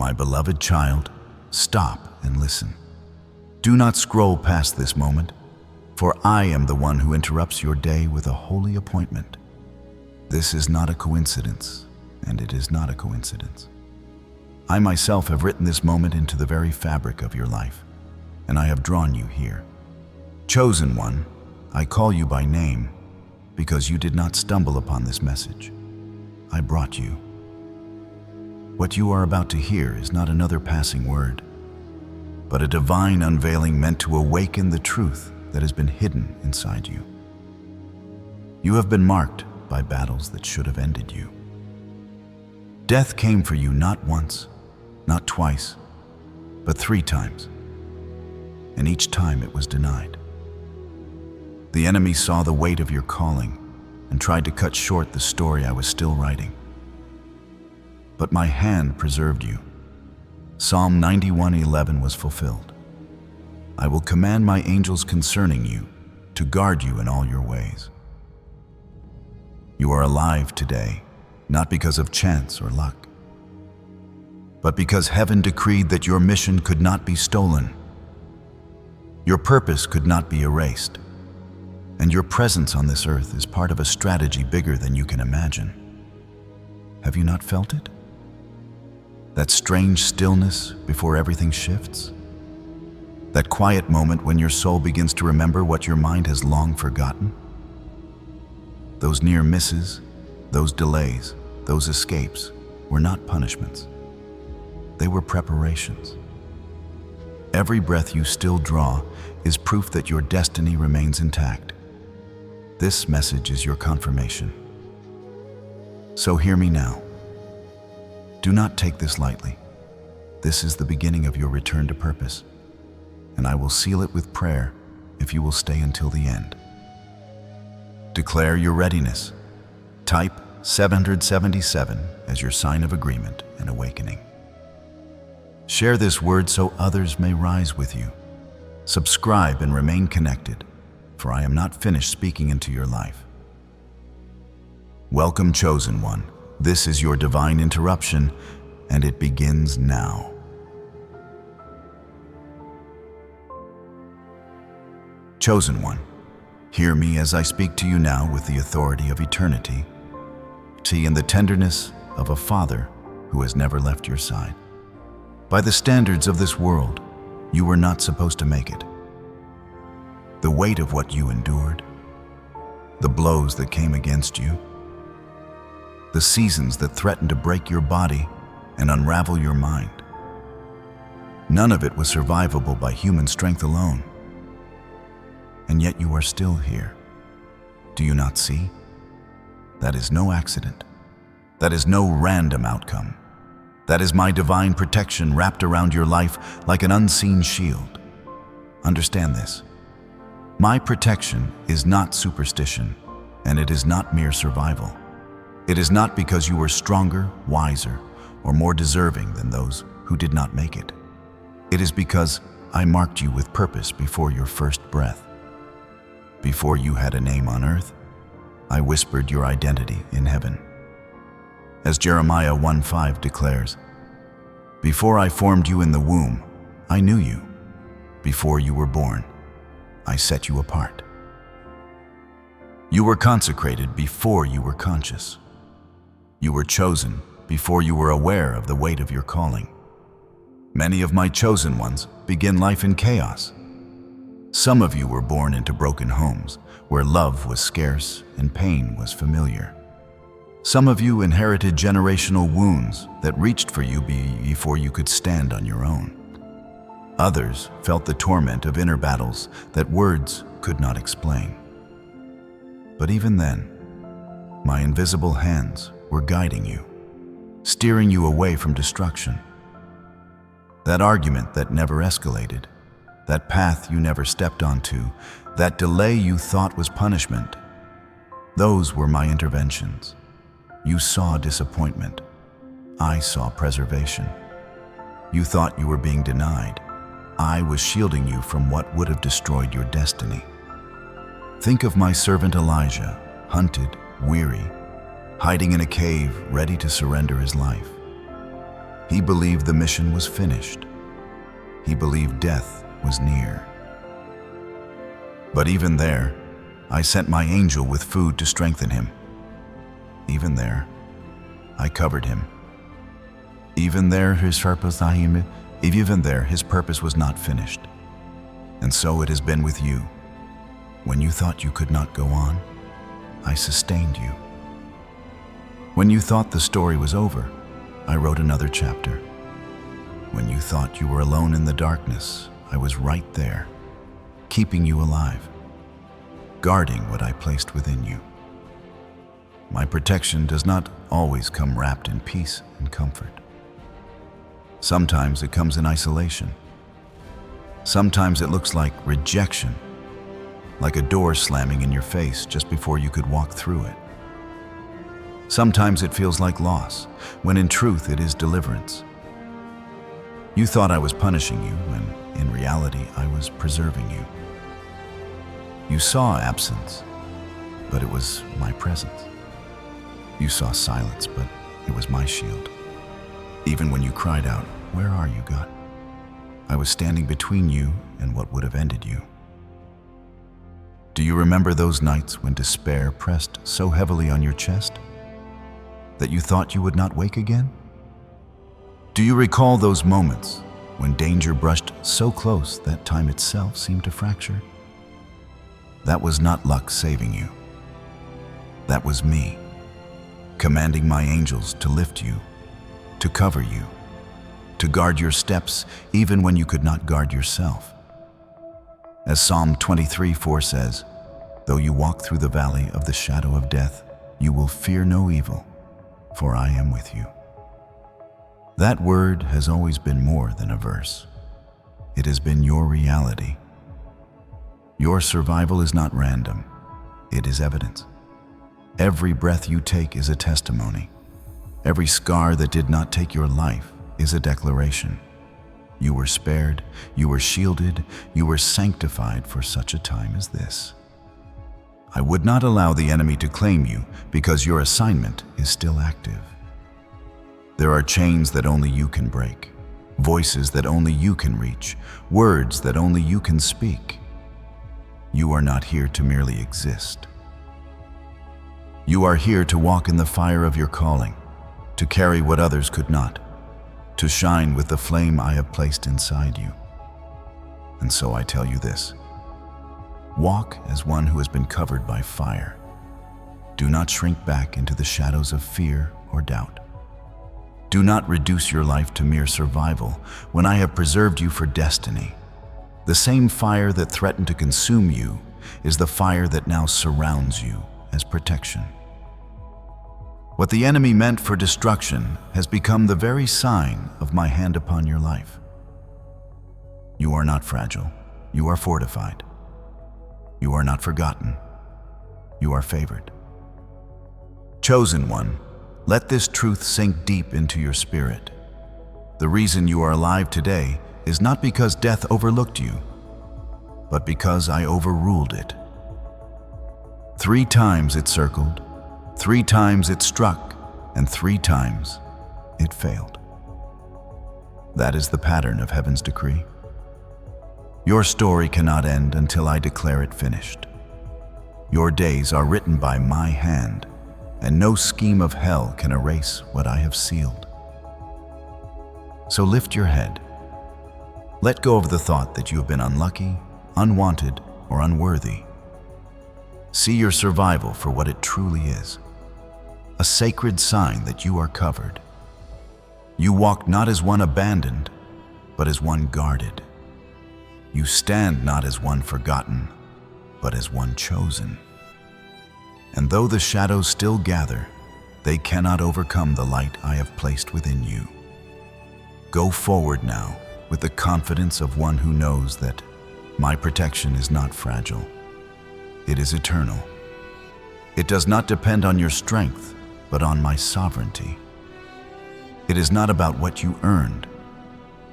My beloved child, stop and listen. Do not scroll past this moment, for I am the one who interrupts your day with a holy appointment. This is not a coincidence, and it is not a coincidence. I myself have written this moment into the very fabric of your life, and I have drawn you here. Chosen one, I call you by name because you did not stumble upon this message. I brought you. What you are about to hear is not another passing word, but a divine unveiling meant to awaken the truth that has been hidden inside you. You have been marked by battles that should have ended you. Death came for you not once, not twice, but 3 times, and each time it was denied. The enemy saw the weight of your calling and tried to cut short the story I was still writing. But my hand preserved you. Psalm 91:11 was fulfilled. I will command my angels concerning you to guard you in all your ways. You are alive today, not because of chance or luck, but because heaven decreed that your mission could not be stolen. Your purpose could not be erased, and your presence on this earth is part of a strategy bigger than you can imagine. Have you not felt it? That strange stillness before everything shifts? That quiet moment when your soul begins to remember what your mind has long forgotten? Those near misses, those delays, those escapes were not punishments. They were preparations. Every breath you still draw is proof that your destiny remains intact. This message is your confirmation. So hear me now. Do not take this lightly. This is the beginning of your return to purpose, and I will seal it with prayer if you will stay until the end. Declare your readiness. Type 777 as your sign of agreement and awakening. Share this word so others may rise with you. Subscribe and remain connected, for I am not finished speaking into your life. Welcome, chosen one. This is your divine interruption, and it begins now. Chosen one, hear me as I speak to you now with the authority of eternity, and the tenderness of a father who has never left your side. By the standards of this world, you were not supposed to make it. The weight of what you endured, the blows that came against you, the seasons that threatened to break your body and unravel your mind. None of it was survivable by human strength alone. And yet you are still here. Do you not see? That is no accident. That is no random outcome. That is my divine protection wrapped around your life like an unseen shield. Understand this. My protection is not superstition, and it is not mere survival. It is not because you were stronger, wiser, or more deserving than those who did not make it. It is because I marked you with purpose before your first breath. Before you had a name on earth, I whispered your identity in heaven. As Jeremiah 1:5 declares, before I formed you in the womb, I knew you. Before you were born, I set you apart. You were consecrated before you were conscious. You were chosen before you were aware of the weight of your calling. Many of my chosen ones begin life in chaos. Some of you were born into broken homes where love was scarce and pain was familiar. Some of you inherited generational wounds that reached for you before you could stand on your own. Others felt the torment of inner battles that words could not explain. But even then, my invisible hands were guiding you, steering you away from destruction. That argument that never escalated, that path you never stepped onto, that delay you thought was punishment, those were my interventions. You saw disappointment. I saw preservation. You thought you were being denied. I was shielding you from what would have destroyed your destiny. Think of my servant Elijah, hunted, weary, hiding in a cave, ready to surrender his life. He believed the mission was finished. He believed death was near. But even there, I sent my angel with food to strengthen him. Even there, I covered him. Even there, his purpose was not finished. And so it has been with you. When you thought you could not go on, I sustained you. When you thought the story was over, I wrote another chapter. When you thought you were alone in the darkness, I was right there, keeping you alive, guarding what I placed within you. My protection does not always come wrapped in peace and comfort. Sometimes it comes in isolation. Sometimes it looks like rejection, like a door slamming in your face just before you could walk through it. Sometimes it feels like loss, when in truth it is deliverance. You thought I was punishing you, when in reality I was preserving you. You saw absence, but it was my presence. You saw silence, but it was my shield. Even when you cried out, "Where are you, God?" I was standing between you and what would have ended you. Do you remember those nights when despair pressed so heavily on your chest that you thought you would not wake again? Do you recall those moments when danger brushed so close that time itself seemed to fracture? That was not luck saving you. That was me, commanding my angels to lift you, to cover you, to guard your steps even when you could not guard yourself. As Psalm 23:4 says, "Though you walk through the valley of the shadow of death, you will fear no evil, for I am with you." That word has always been more than a verse. It has been your reality. Your survival is not random. It is evidence. Every breath you take is a testimony. Every scar that did not take your life is a declaration. You were spared, you were shielded, you were sanctified for such a time as this. I would not allow the enemy to claim you because your assignment is still active. There are chains that only you can break, voices that only you can reach, words that only you can speak. You are not here to merely exist. You are here to walk in the fire of your calling, to carry what others could not, to shine with the flame I have placed inside you. And so I tell you this: walk as one who has been covered by fire. Do not shrink back into the shadows of fear or doubt. Do not reduce your life to mere survival when I have preserved you for destiny. The same fire that threatened to consume you is the fire that now surrounds you as protection. What the enemy meant for destruction has become the very sign of my hand upon your life. You are not fragile. You are fortified. You are not forgotten. You are favored. Chosen one, let this truth sink deep into your spirit. The reason you are alive today is not because death overlooked you, but because I overruled it. 3 times it circled, 3 times it struck, and 3 times it failed. That is the pattern of heaven's decree. Your story cannot end until I declare it finished. Your days are written by my hand, and no scheme of hell can erase what I have sealed. So lift your head. Let go of the thought that you have been unlucky, unwanted, or unworthy. See your survival for what it truly is: a sacred sign that you are covered. You walk not as one abandoned, but as one guarded. You stand not as one forgotten, but as one chosen. And though the shadows still gather, they cannot overcome the light I have placed within you. Go forward now with the confidence of one who knows that my protection is not fragile. It is eternal. It does not depend on your strength, but on my sovereignty. It is not about what you earned,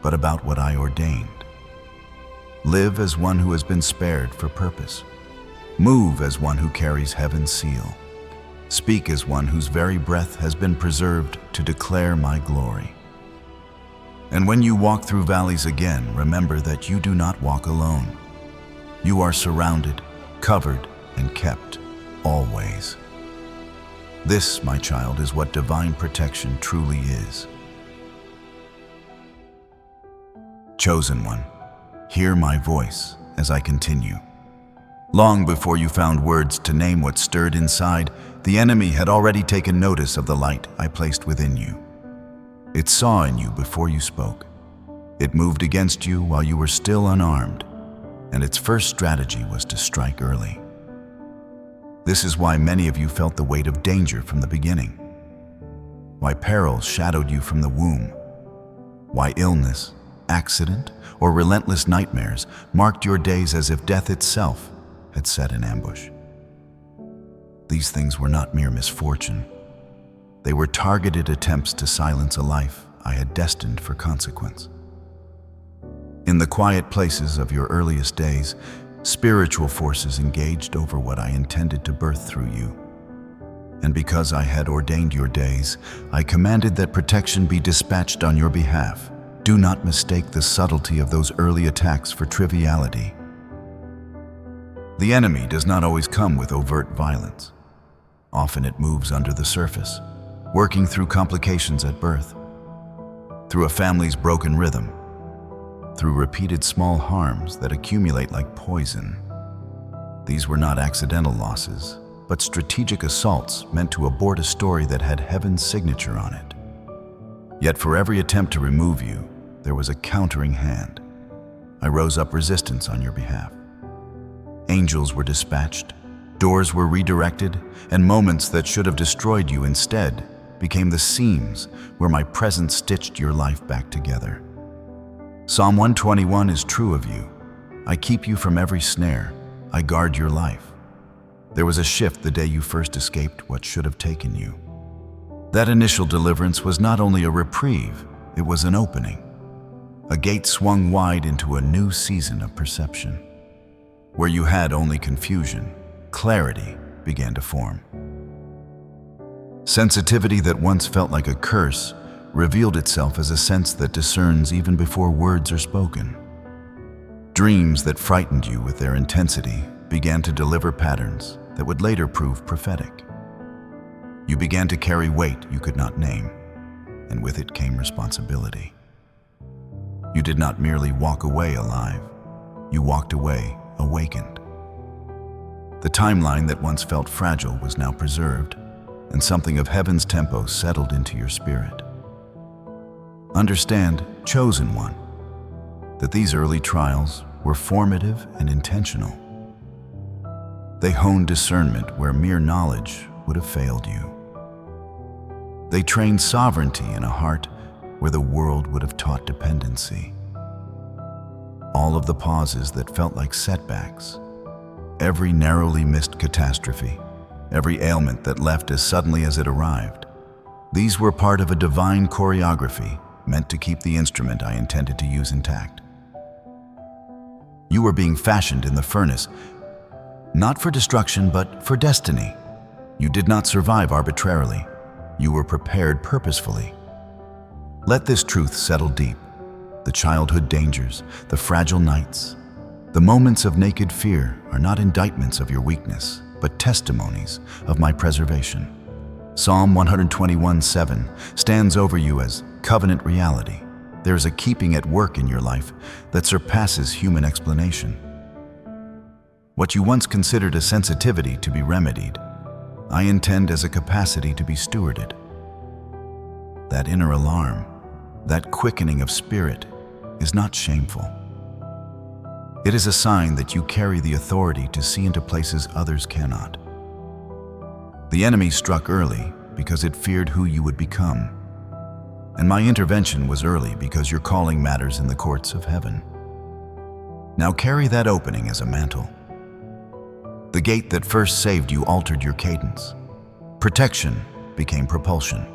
but about what I ordained. Live as one who has been spared for purpose. Move as one who carries heaven's seal. Speak as one whose very breath has been preserved to declare my glory. And when you walk through valleys again, remember that you do not walk alone. You are surrounded, covered, and kept, always. This, my child, is what divine protection truly is. Chosen one, hear my voice as I continue. Long before you found words to name what stirred inside, the enemy had already taken notice of the light I placed within you. It saw in you before you spoke. It moved against you while you were still unarmed, and its first strategy was to strike early. This is why many of you felt the weight of danger from the beginning, why peril shadowed you from the womb, why illness, accident, or relentless nightmares marked your days as if death itself had set in ambush. These things were not mere misfortune. They were targeted attempts to silence a life I had destined for consequence. In the quiet places of your earliest days, spiritual forces engaged over what I intended to birth through you. And because I had ordained your days, I commanded that protection be dispatched on your behalf. Do not mistake the subtlety of those early attacks for triviality. The enemy does not always come with overt violence. Often it moves under the surface, working through complications at birth, through a family's broken rhythm, through repeated small harms that accumulate like poison. These were not accidental losses, but strategic assaults meant to abort a story that had heaven's signature on it. Yet for every attempt to remove you, there was a countering hand. I rose up resistance on your behalf. Angels were dispatched, doors were redirected, and moments that should have destroyed you instead became the seams where my presence stitched your life back together. Psalm 121 is true of you. I keep you from every snare. I guard your life. There was a shift the day you first escaped what should have taken you. That initial deliverance was not only a reprieve, it was an opening. A gate swung wide into a new season of perception. Where you had only confusion, clarity began to form. Sensitivity that once felt like a curse revealed itself as a sense that discerns even before words are spoken. Dreams that frightened you with their intensity began to deliver patterns that would later prove prophetic. You began to carry weight you could not name, and with it came responsibility. You did not merely walk away alive, you walked away awakened. The timeline that once felt fragile was now preserved, and something of heaven's tempo settled into your spirit. Understand, chosen one, that these early trials were formative and intentional. They honed discernment where mere knowledge would have failed you. They trained sovereignty in a heart where the world would have taught dependency. All of the pauses that felt like setbacks, every narrowly missed catastrophe, every ailment that left as suddenly as it arrived, these were part of a divine choreography meant to keep the instrument I intended to use intact. You were being fashioned in the furnace, not for destruction, but for destiny. You did not survive arbitrarily. You were prepared purposefully. Let this truth settle deep. The childhood dangers, the fragile nights, the moments of naked fear are not indictments of your weakness, but testimonies of my preservation. Psalm 121:7 stands over you as covenant reality. There is a keeping at work in your life that surpasses human explanation. What you once considered a sensitivity to be remedied, I intend as a capacity to be stewarded. That inner alarm, that quickening of spirit, is not shameful. It is a sign that you carry the authority to see into places others cannot. The enemy struck early because it feared who you would become. And my intervention was early because your calling matters in the courts of heaven. Now carry that opening as a mantle. The gate that first saved you altered your cadence. Protection became propulsion.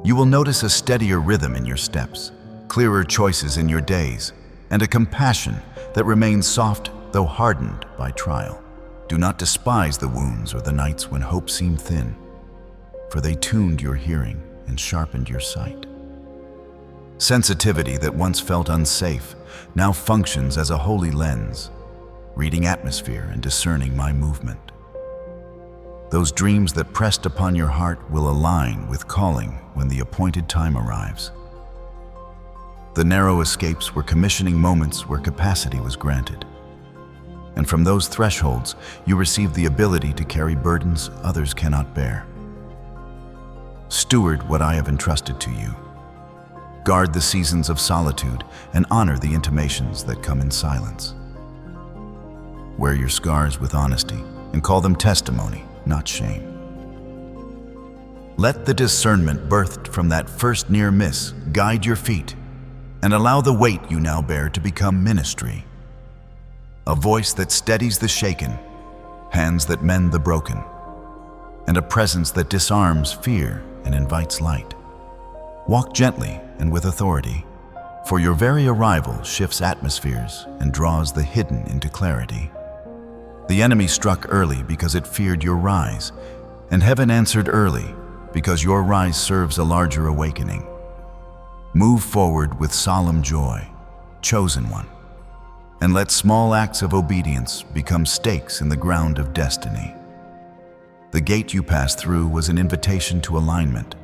You will notice a steadier rhythm in your steps, clearer choices in your days, and a compassion that remains soft though hardened by trial. Do not despise the wounds or the nights when hope seemed thin, for they tuned your hearing and sharpened your sight. Sensitivity that once felt unsafe now functions as a holy lens, reading atmosphere and discerning my movement. Those dreams that pressed upon your heart will align with calling when the appointed time arrives. The narrow escapes were commissioning moments where capacity was granted. And from those thresholds, you receive the ability to carry burdens others cannot bear. Steward what I have entrusted to you. Guard the seasons of solitude and honor the intimations that come in silence. Wear your scars with honesty and call them testimony, not shame. Let the discernment birthed from that first near miss guide your feet and allow the weight you now bear to become ministry. A voice that steadies the shaken, hands that mend the broken, and a presence that disarms fear and invites light. Walk gently and with authority, for your very arrival shifts atmospheres and draws the hidden into clarity. The enemy struck early because it feared your rise, and heaven answered early because your rise serves a larger awakening. Move forward with solemn joy, chosen one, and let small acts of obedience become stakes in the ground of destiny. The gate you passed through was an invitation to alignment,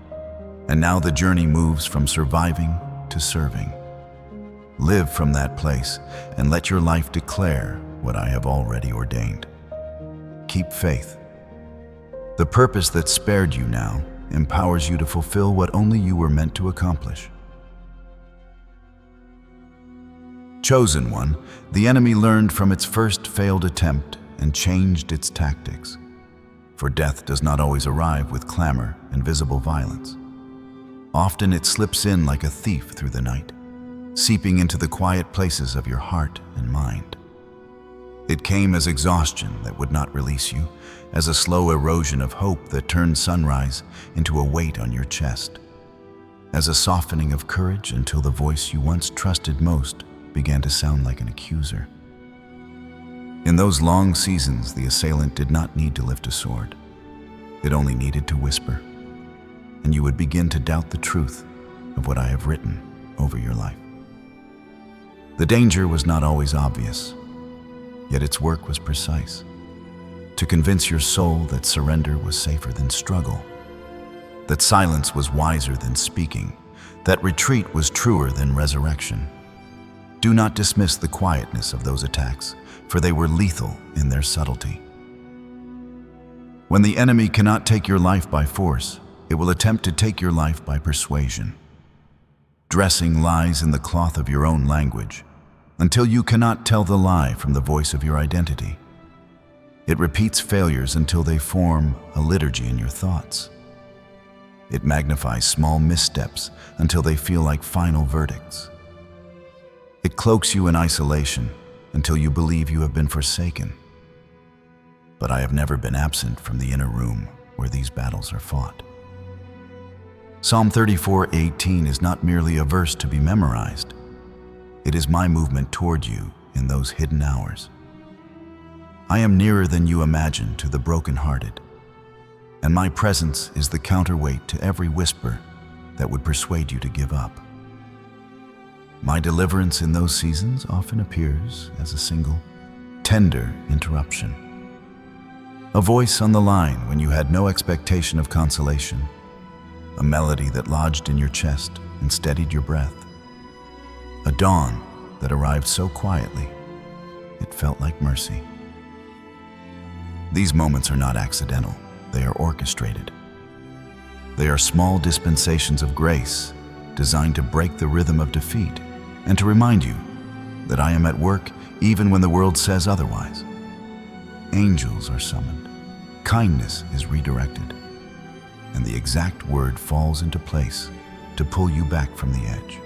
and now the journey moves from surviving to serving. Live from that place and let your life declare what I have already ordained. Keep faith. The purpose that spared you now empowers you to fulfill what only you were meant to accomplish. Chosen one, the enemy learned from its first failed attempt and changed its tactics. For death does not always arrive with clamor and visible violence. Often it slips in like a thief through the night, seeping into the quiet places of your heart and mind. It came as exhaustion that would not release you, as a slow erosion of hope that turned sunrise into a weight on your chest, as a softening of courage until the voice you once trusted most began to sound like an accuser. In those long seasons, the assailant did not need to lift a sword. It only needed to whisper, and you would begin to doubt the truth of what I have written over your life. The danger was not always obvious, yet its work was precise, to convince your soul that surrender was safer than struggle, that silence was wiser than speaking, that retreat was truer than resurrection. Do not dismiss the quietness of those attacks, for they were lethal in their subtlety. When the enemy cannot take your life by force, it will attempt to take your life by persuasion, dressing lies in the cloth of your own language, until you cannot tell the lie from the voice of your identity. It repeats failures until they form a liturgy in your thoughts. It magnifies small missteps until they feel like final verdicts. It cloaks you in isolation until you believe you have been forsaken. But I have never been absent from the inner room where these battles are fought. Psalm 34:18 is not merely a verse to be memorized. It is my movement toward you in those hidden hours. I am nearer than you imagine to the brokenhearted, and my presence is the counterweight to every whisper that would persuade you to give up. My deliverance in those seasons often appears as a single, tender interruption. A voice on the line when you had no expectation of consolation, a melody that lodged in your chest and steadied your breath, a dawn that arrived so quietly it felt like mercy. These moments are not accidental, they are orchestrated. They are small dispensations of grace designed to break the rhythm of defeat and to remind you that I am at work even when the world says otherwise. Angels are summoned, kindness is redirected, and the exact word falls into place to pull you back from the edge.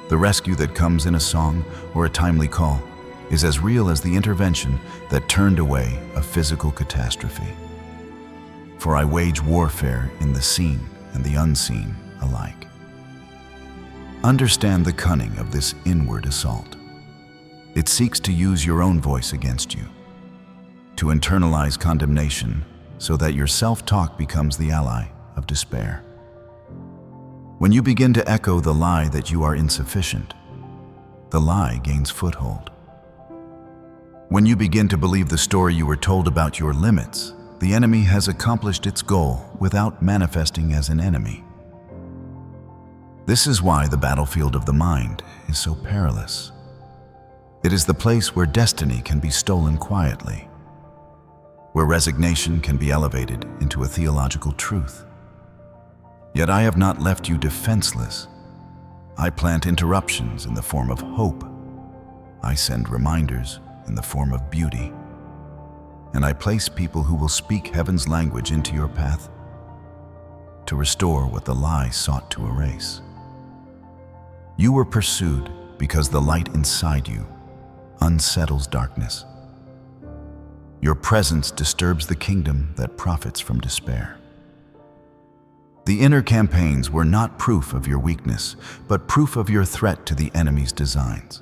The rescue that comes in a song or a timely call is as real as the intervention that turned away a physical catastrophe. For I wage warfare in the seen and the unseen alike. Understand the cunning of this inward assault. It seeks to use your own voice against you, to internalize condemnation so that your self-talk becomes the ally of despair. When you begin to echo the lie that you are insufficient, the lie gains foothold. When you begin to believe the story you were told about your limits, the enemy has accomplished its goal without manifesting as an enemy. This is why the battlefield of the mind is so perilous. It is the place where destiny can be stolen quietly, where resignation can be elevated into a theological truth. Yet I have not left you defenseless. I plant interruptions in the form of hope. I send reminders in the form of beauty. And I place people who will speak heaven's language into your path to restore what the lie sought to erase. You were pursued because the light inside you unsettles darkness. Your presence disturbs the kingdom that profits from despair. The inner campaigns were not proof of your weakness, but proof of your threat to the enemy's designs.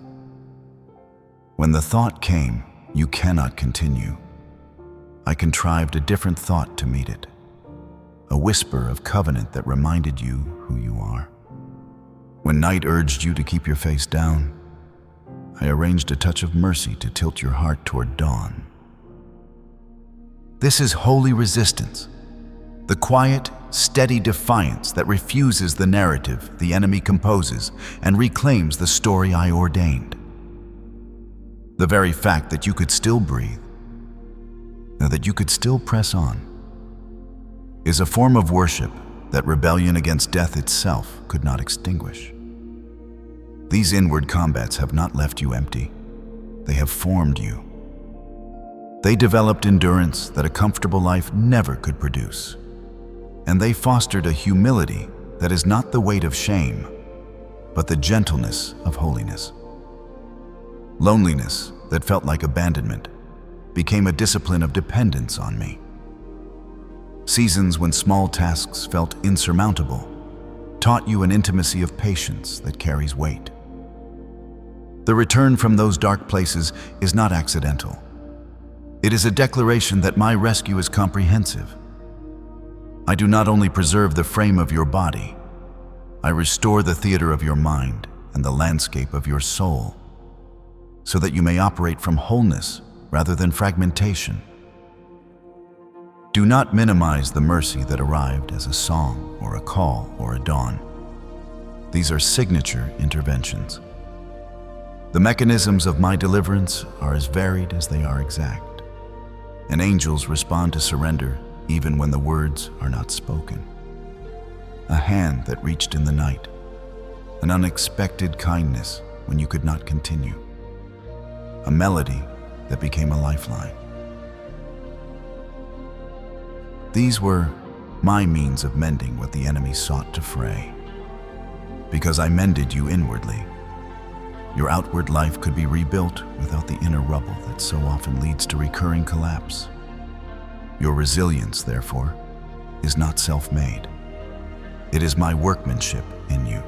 When the thought came, "You cannot continue," I contrived a different thought to meet it, a whisper of covenant that reminded you who you are. When night urged you to keep your face down, I arranged a touch of mercy to tilt your heart toward dawn. This is holy resistance, the quiet, steady defiance that refuses the narrative the enemy composes and reclaims the story I ordained. The very fact that you could still breathe, that you could still press on, is a form of worship that rebellion against death itself could not extinguish. These inward combats have not left you empty. They have formed you. They developed endurance that a comfortable life never could produce. And they fostered a humility that is not the weight of shame, but the gentleness of holiness. Loneliness that felt like abandonment became a discipline of dependence on me. Seasons when small tasks felt insurmountable taught you an intimacy of patience that carries weight. The return from those dark places is not accidental. It is a declaration that my rescue is comprehensive. I do not only preserve the frame of your body, I restore the theater of your mind and the landscape of your soul, so that you may operate from wholeness rather than fragmentation. Do not minimize the mercy that arrived as a song or a call or a dawn. These are signature interventions. The mechanisms of my deliverance are as varied as they are exact, and angels respond to surrender even when the words are not spoken. A hand that reached in the night, an unexpected kindness when you could not continue, a melody that became a lifeline. These were my means of mending what the enemy sought to fray. Because I mended you inwardly, your outward life could be rebuilt without the inner rubble that so often leads to recurring collapse. Your resilience, therefore, is not self-made. It is my workmanship in you.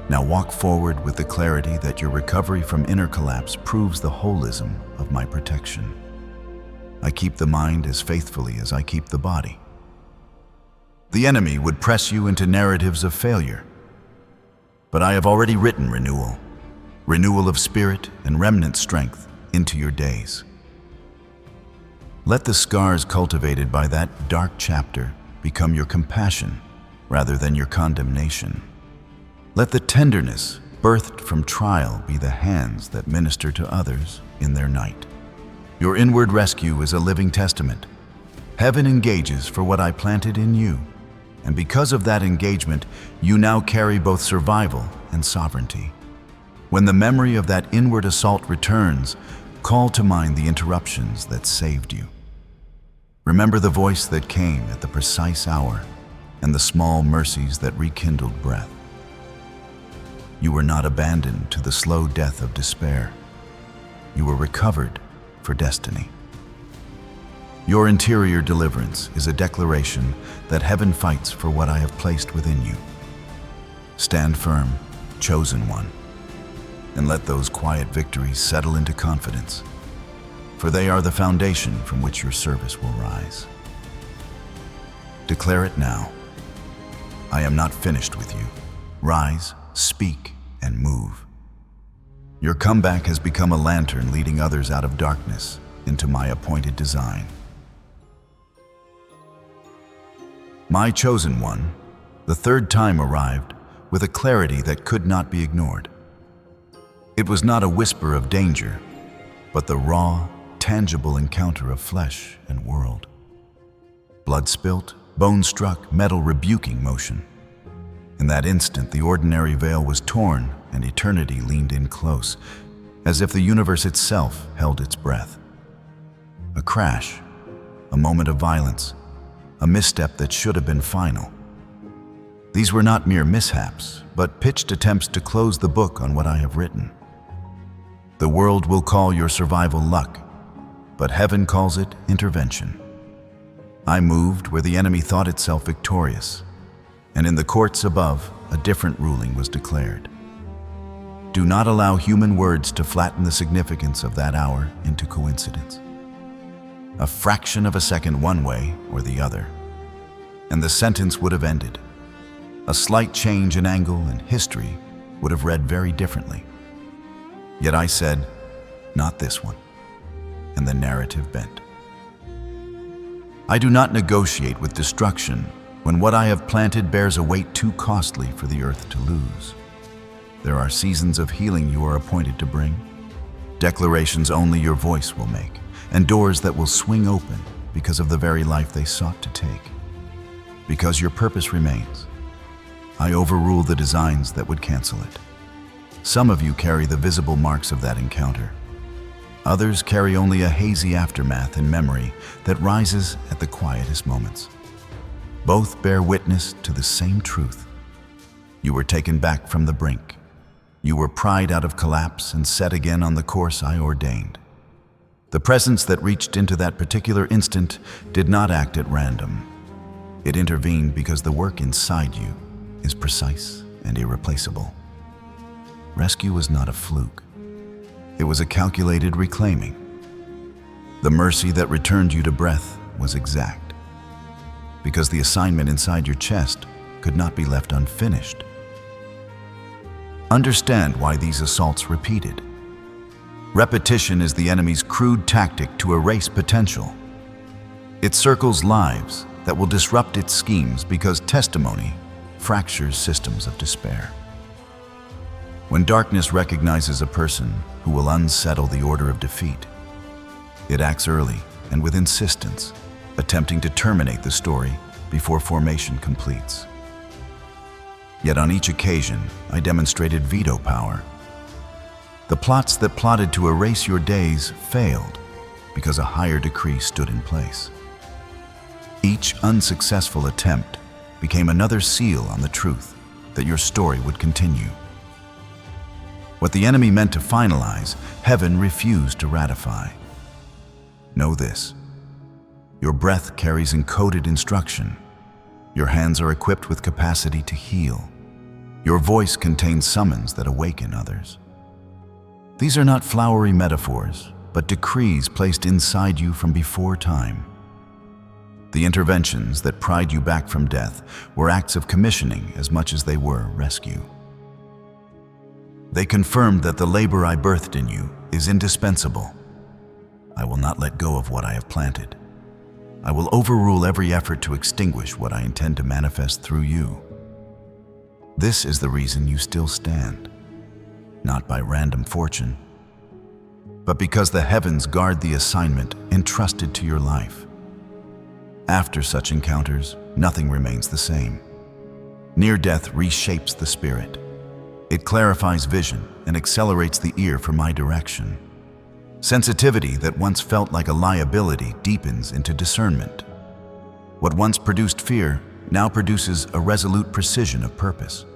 Now walk forward with the clarity that your recovery from inner collapse proves the holism of my protection. I keep the mind as faithfully as I keep the body. The enemy would press you into narratives of failure, but I have already written renewal of spirit and remnant strength into your days. Let the scars cultivated by that dark chapter become your compassion rather than your condemnation. Let the tenderness birthed from trial be the hands that minister to others in their night. Your inward rescue is a living testament. Heaven engages for what I planted in you, and because of that engagement, you now carry both survival and sovereignty. When the memory of that inward assault returns, call to mind the interruptions that saved you. Remember the voice that came at the precise hour and the small mercies that rekindled breath. You were not abandoned to the slow death of despair. You were recovered for destiny. Your interior deliverance is a declaration that heaven fights for what I have placed within you. Stand firm, chosen one, and let those quiet victories settle into confidence, for they are the foundation from which your service will rise. Declare it now. I am not finished with you. Rise, speak, and move. Your comeback has become a lantern leading others out of darkness into my appointed design. My chosen one, the third time arrived with a clarity that could not be ignored. It was not a whisper of danger, but the raw, tangible encounter of flesh and world. Blood spilt, bone struck, metal rebuking motion. In that instant, the ordinary veil was torn and eternity leaned in close, as if the universe itself held its breath. A crash, a moment of violence, a misstep that should have been final. These were not mere mishaps, but pitched attempts to close the book on what I have written. The world will call your survival luck, but heaven calls it intervention. I moved where the enemy thought itself victorious, and in the courts above, a different ruling was declared. Do not allow human words to flatten the significance of that hour into coincidence. A fraction of a second one way or the other, and the sentence would have ended. A slight change in angle and history would have read very differently. Yet I said, not this one, and the narrative bent. I do not negotiate with destruction when what I have planted bears a weight too costly for the earth to lose. There are seasons of healing you are appointed to bring, declarations only your voice will make, and doors that will swing open because of the very life they sought to take. Because your purpose remains, I overrule the designs that would cancel it. Some of you carry the visible marks of that encounter. Others carry only a hazy aftermath in memory that rises at the quietest moments. Both bear witness to the same truth. You were taken back from the brink. You were pried out of collapse and set again on the course I ordained. The presence that reached into that particular instant did not act at random. It intervened because the work inside you is precise and irreplaceable. Rescue was not a fluke. It was a calculated reclaiming. The mercy that returned you to breath was exact, because the assignment inside your chest could not be left unfinished. Understand why these assaults repeated. Repetition is the enemy's crude tactic to erase potential. It circles lives that will disrupt its schemes because testimony fractures systems of despair. When darkness recognizes a person who will unsettle the order of defeat, it acts early and with insistence, attempting to terminate the story before formation completes. Yet on each occasion, I demonstrated veto power. The plots that plotted to erase your days failed because a higher decree stood in place. Each unsuccessful attempt became another seal on the truth that your story would continue. What the enemy meant to finalize, heaven refused to ratify. Know this: your breath carries encoded instruction. Your hands are equipped with capacity to heal. Your voice contains summons that awaken others. These are not flowery metaphors, but decrees placed inside you from before time. The interventions that pried you back from death were acts of commissioning as much as they were rescue. They confirmed that the labor I birthed in you is indispensable. I will not let go of what I have planted. I will overrule every effort to extinguish what I intend to manifest through you. This is the reason you still stand, not by random fortune, but because the heavens guard the assignment entrusted to your life. After such encounters, nothing remains the same. Near death reshapes the spirit. It clarifies vision and accelerates the ear for my direction. Sensitivity that once felt like a liability deepens into discernment. What once produced fear now produces a resolute precision of purpose.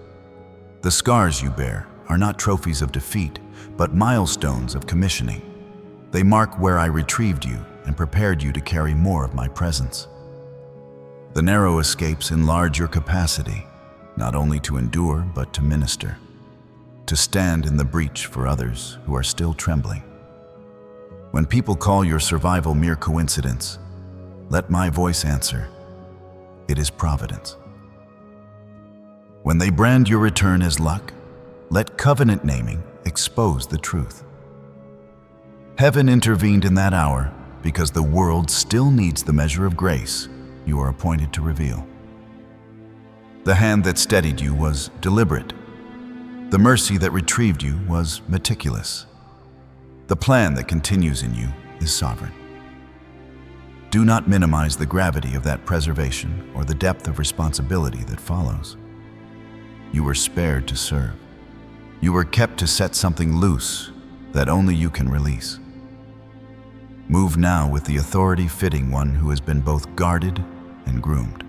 The scars you bear are not trophies of defeat, but milestones of commissioning. They mark where I retrieved you and prepared you to carry more of my presence. The narrow escapes enlarge your capacity, not only to endure, but to minister, to stand in the breach for others who are still trembling. When people call your survival mere coincidence, let my voice answer, it is providence. When they brand your return as luck, let covenant naming expose the truth. Heaven intervened in that hour because the world still needs the measure of grace you are appointed to reveal. The hand that steadied you was deliberate. The mercy that retrieved you was meticulous. The plan that continues in you is sovereign. Do not minimize the gravity of that preservation or the depth of responsibility that follows. You were spared to serve. You were kept to set something loose that only you can release. Move now with the authority fitting one who has been both guarded and groomed.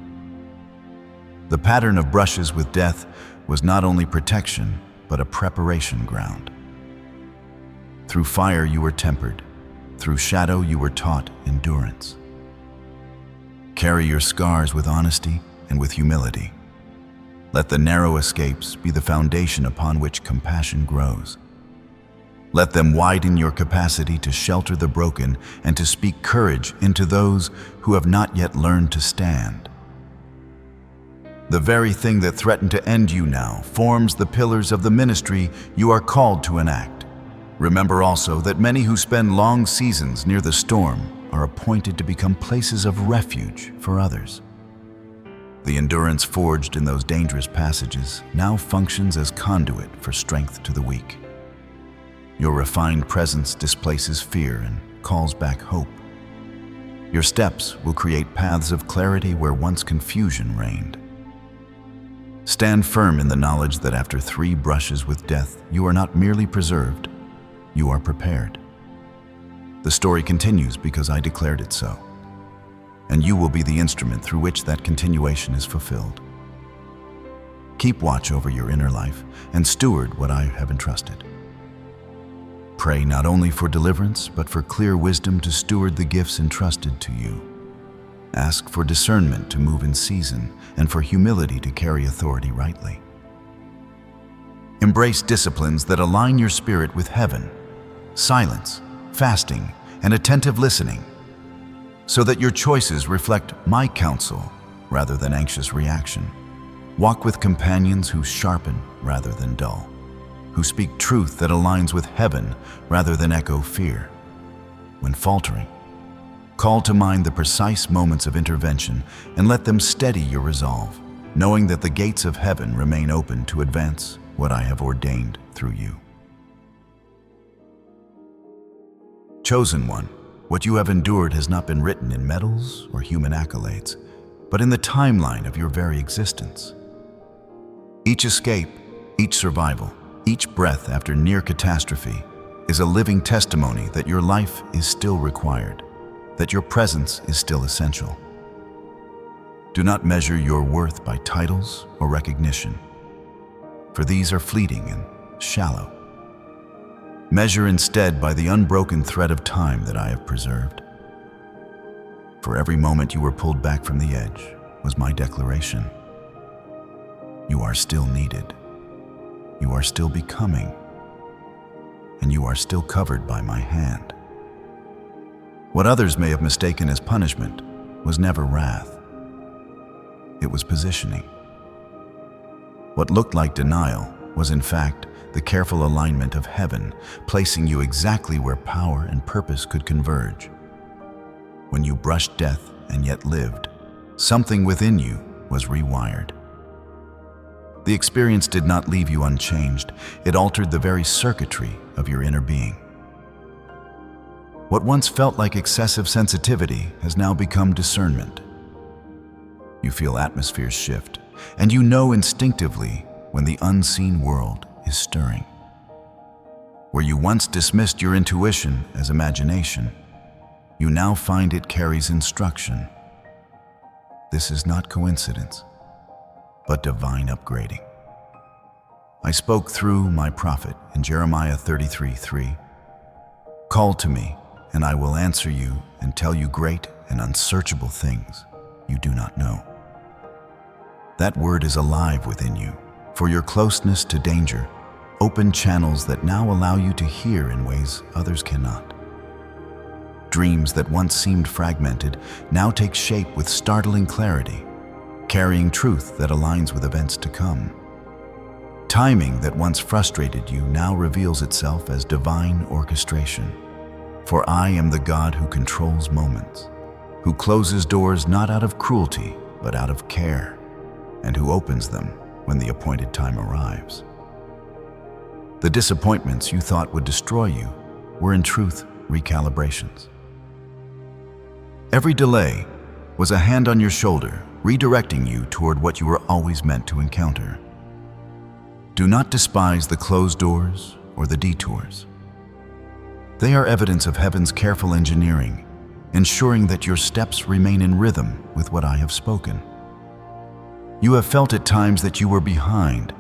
The pattern of brushes with death was not only protection, but a preparation ground. Through fire you were tempered. Through shadow you were taught endurance. Carry your scars with honesty and with humility. Let the narrow escapes be the foundation upon which compassion grows. Let them widen your capacity to shelter the broken and to speak courage into those who have not yet learned to stand. The very thing that threatened to end you now forms the pillars of the ministry you are called to enact. Remember also that many who spend long seasons near the storm are appointed to become places of refuge for others. The endurance forged in those dangerous passages now functions as conduit for strength to the weak. Your refined presence displaces fear and calls back hope. Your steps will create paths of clarity where once confusion reigned. Stand firm in the knowledge that after 3 brushes with death, you are not merely preserved, you are prepared. The story continues because I declared it so, and you will be the instrument through which that continuation is fulfilled. Keep watch over your inner life and steward what I have entrusted. Pray not only for deliverance, but for clear wisdom to steward the gifts entrusted to you. Ask for discernment to move in season and for humility to carry authority rightly. Embrace disciplines that align your spirit with heaven, silence, fasting, and attentive listening, so that your choices reflect my counsel rather than anxious reaction. Walk with companions who sharpen rather than dull, who speak truth that aligns with heaven rather than echo fear. When faltering, call to mind the precise moments of intervention and let them steady your resolve, knowing that the gates of heaven remain open to advance what I have ordained through you. Chosen one, what you have endured has not been written in medals or human accolades, but in the timeline of your very existence. Each escape, each survival, each breath after near catastrophe is a living testimony that your life is still required, that your presence is still essential. Do not measure your worth by titles or recognition, for these are fleeting and shallow. Measure instead by the unbroken thread of time that I have preserved. For every moment you were pulled back from the edge was my declaration. You are still needed. You are still becoming. And you are still covered by my hand. What others may have mistaken as punishment was never wrath. It was positioning. What looked like denial was in fact the careful alignment of heaven, placing you exactly where power and purpose could converge. When you brushed death and yet lived, something within you was rewired. The experience did not leave you unchanged. It altered the very circuitry of your inner being. What once felt like excessive sensitivity has now become discernment. You feel atmospheres shift, and you know instinctively when the unseen world is stirring. Where you once dismissed your intuition as imagination, you now find it carries instruction. This is not coincidence, but divine upgrading. I spoke through my prophet in Jeremiah 33:3. Call to me, and I will answer you and tell you great and unsearchable things you do not know. That word is alive within you. For your closeness to danger, open channels that now allow you to hear in ways others cannot. Dreams that once seemed fragmented now take shape with startling clarity, carrying truth that aligns with events to come. Timing that once frustrated you now reveals itself as divine orchestration. For I am the God who controls moments, who closes doors not out of cruelty, but out of care, and who opens them when the appointed time arrives. The disappointments you thought would destroy you were in truth recalibrations. Every delay was a hand on your shoulder, redirecting you toward what you were always meant to encounter. Do not despise the closed doors or the detours. They are evidence of heaven's careful engineering, ensuring that your steps remain in rhythm with what I have spoken. You have felt at times that you were behind,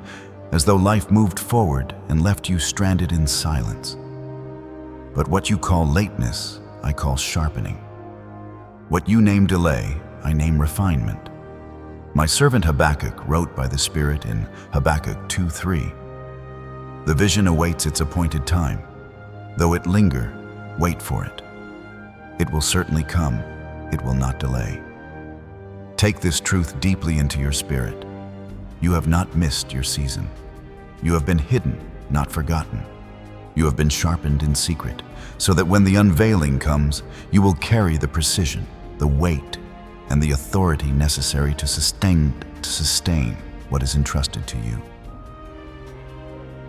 as though life moved forward and left you stranded in silence. But what you call lateness, I call sharpening. What you name delay, I name refinement. My servant Habakkuk wrote by the Spirit in Habakkuk 2:3, "The vision awaits its appointed time. Though it linger, wait for it. It will certainly come, it will not delay." Take this truth deeply into your spirit. You have not missed your season. You have been hidden, not forgotten. You have been sharpened in secret, so that when the unveiling comes, you will carry the precision, the weight, and the authority necessary to sustain what is entrusted to you.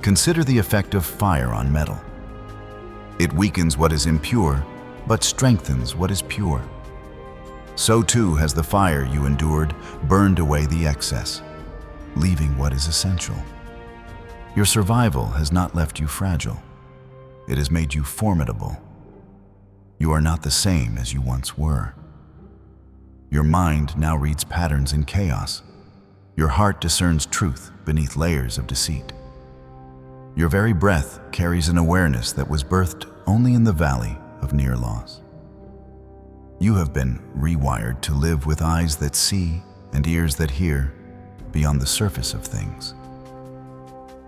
Consider the effect of fire on metal. It weakens what is impure, but strengthens what is pure. So too has the fire you endured burned away the excess, leaving what is essential. Your survival has not left you fragile. It has made you formidable. You are not the same as you once were. Your mind now reads patterns in chaos. Your heart discerns truth beneath layers of deceit. Your very breath carries an awareness that was birthed only in the valley of near loss. You have been rewired to live with eyes that see and ears that hear beyond the surface of things.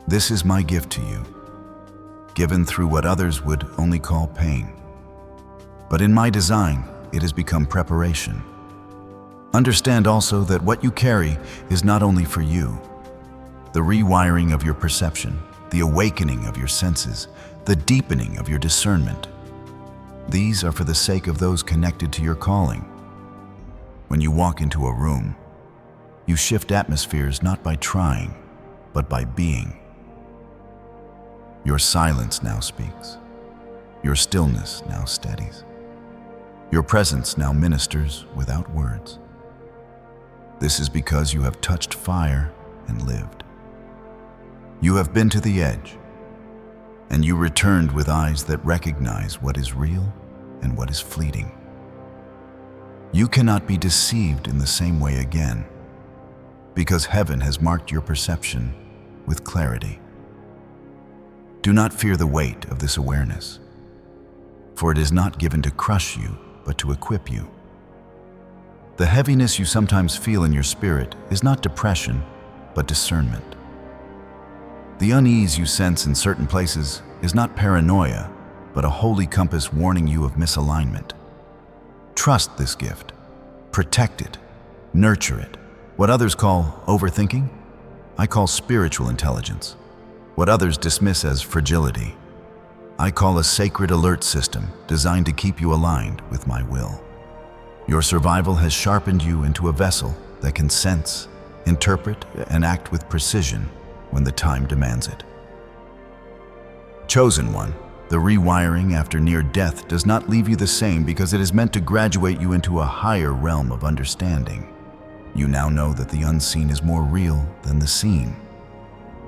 This is my gift to you, given through what others would only call pain. But in my design, it has become preparation. Understand also that what you carry is not only for you. The rewiring of your perception, the awakening of your senses, the deepening of your discernment, these are for the sake of those connected to your calling. When you walk into a room, you shift atmospheres not by trying, but by being. Your silence now speaks. Your stillness now steadies. Your presence now ministers without words. This is because you have touched fire and lived. You have been to the edge, and you returned with eyes that recognize what is real and what is fleeting. You cannot be deceived in the same way again, because heaven has marked your perception with clarity. Do not fear the weight of this awareness, for it is not given to crush you, but to equip you. The heaviness you sometimes feel in your spirit is not depression, but discernment. The unease you sense in certain places is not paranoia, but a holy compass warning you of misalignment. Trust this gift. Protect it. Nurture it. What others call overthinking, I call spiritual intelligence. What others dismiss as fragility, I call a sacred alert system designed to keep you aligned with my will. Your survival has sharpened you into a vessel that can sense, interpret, and act with precision when the time demands it. Chosen one, the rewiring after near death does not leave you the same because it is meant to graduate you into a higher realm of understanding. You now know that the unseen is more real than the seen,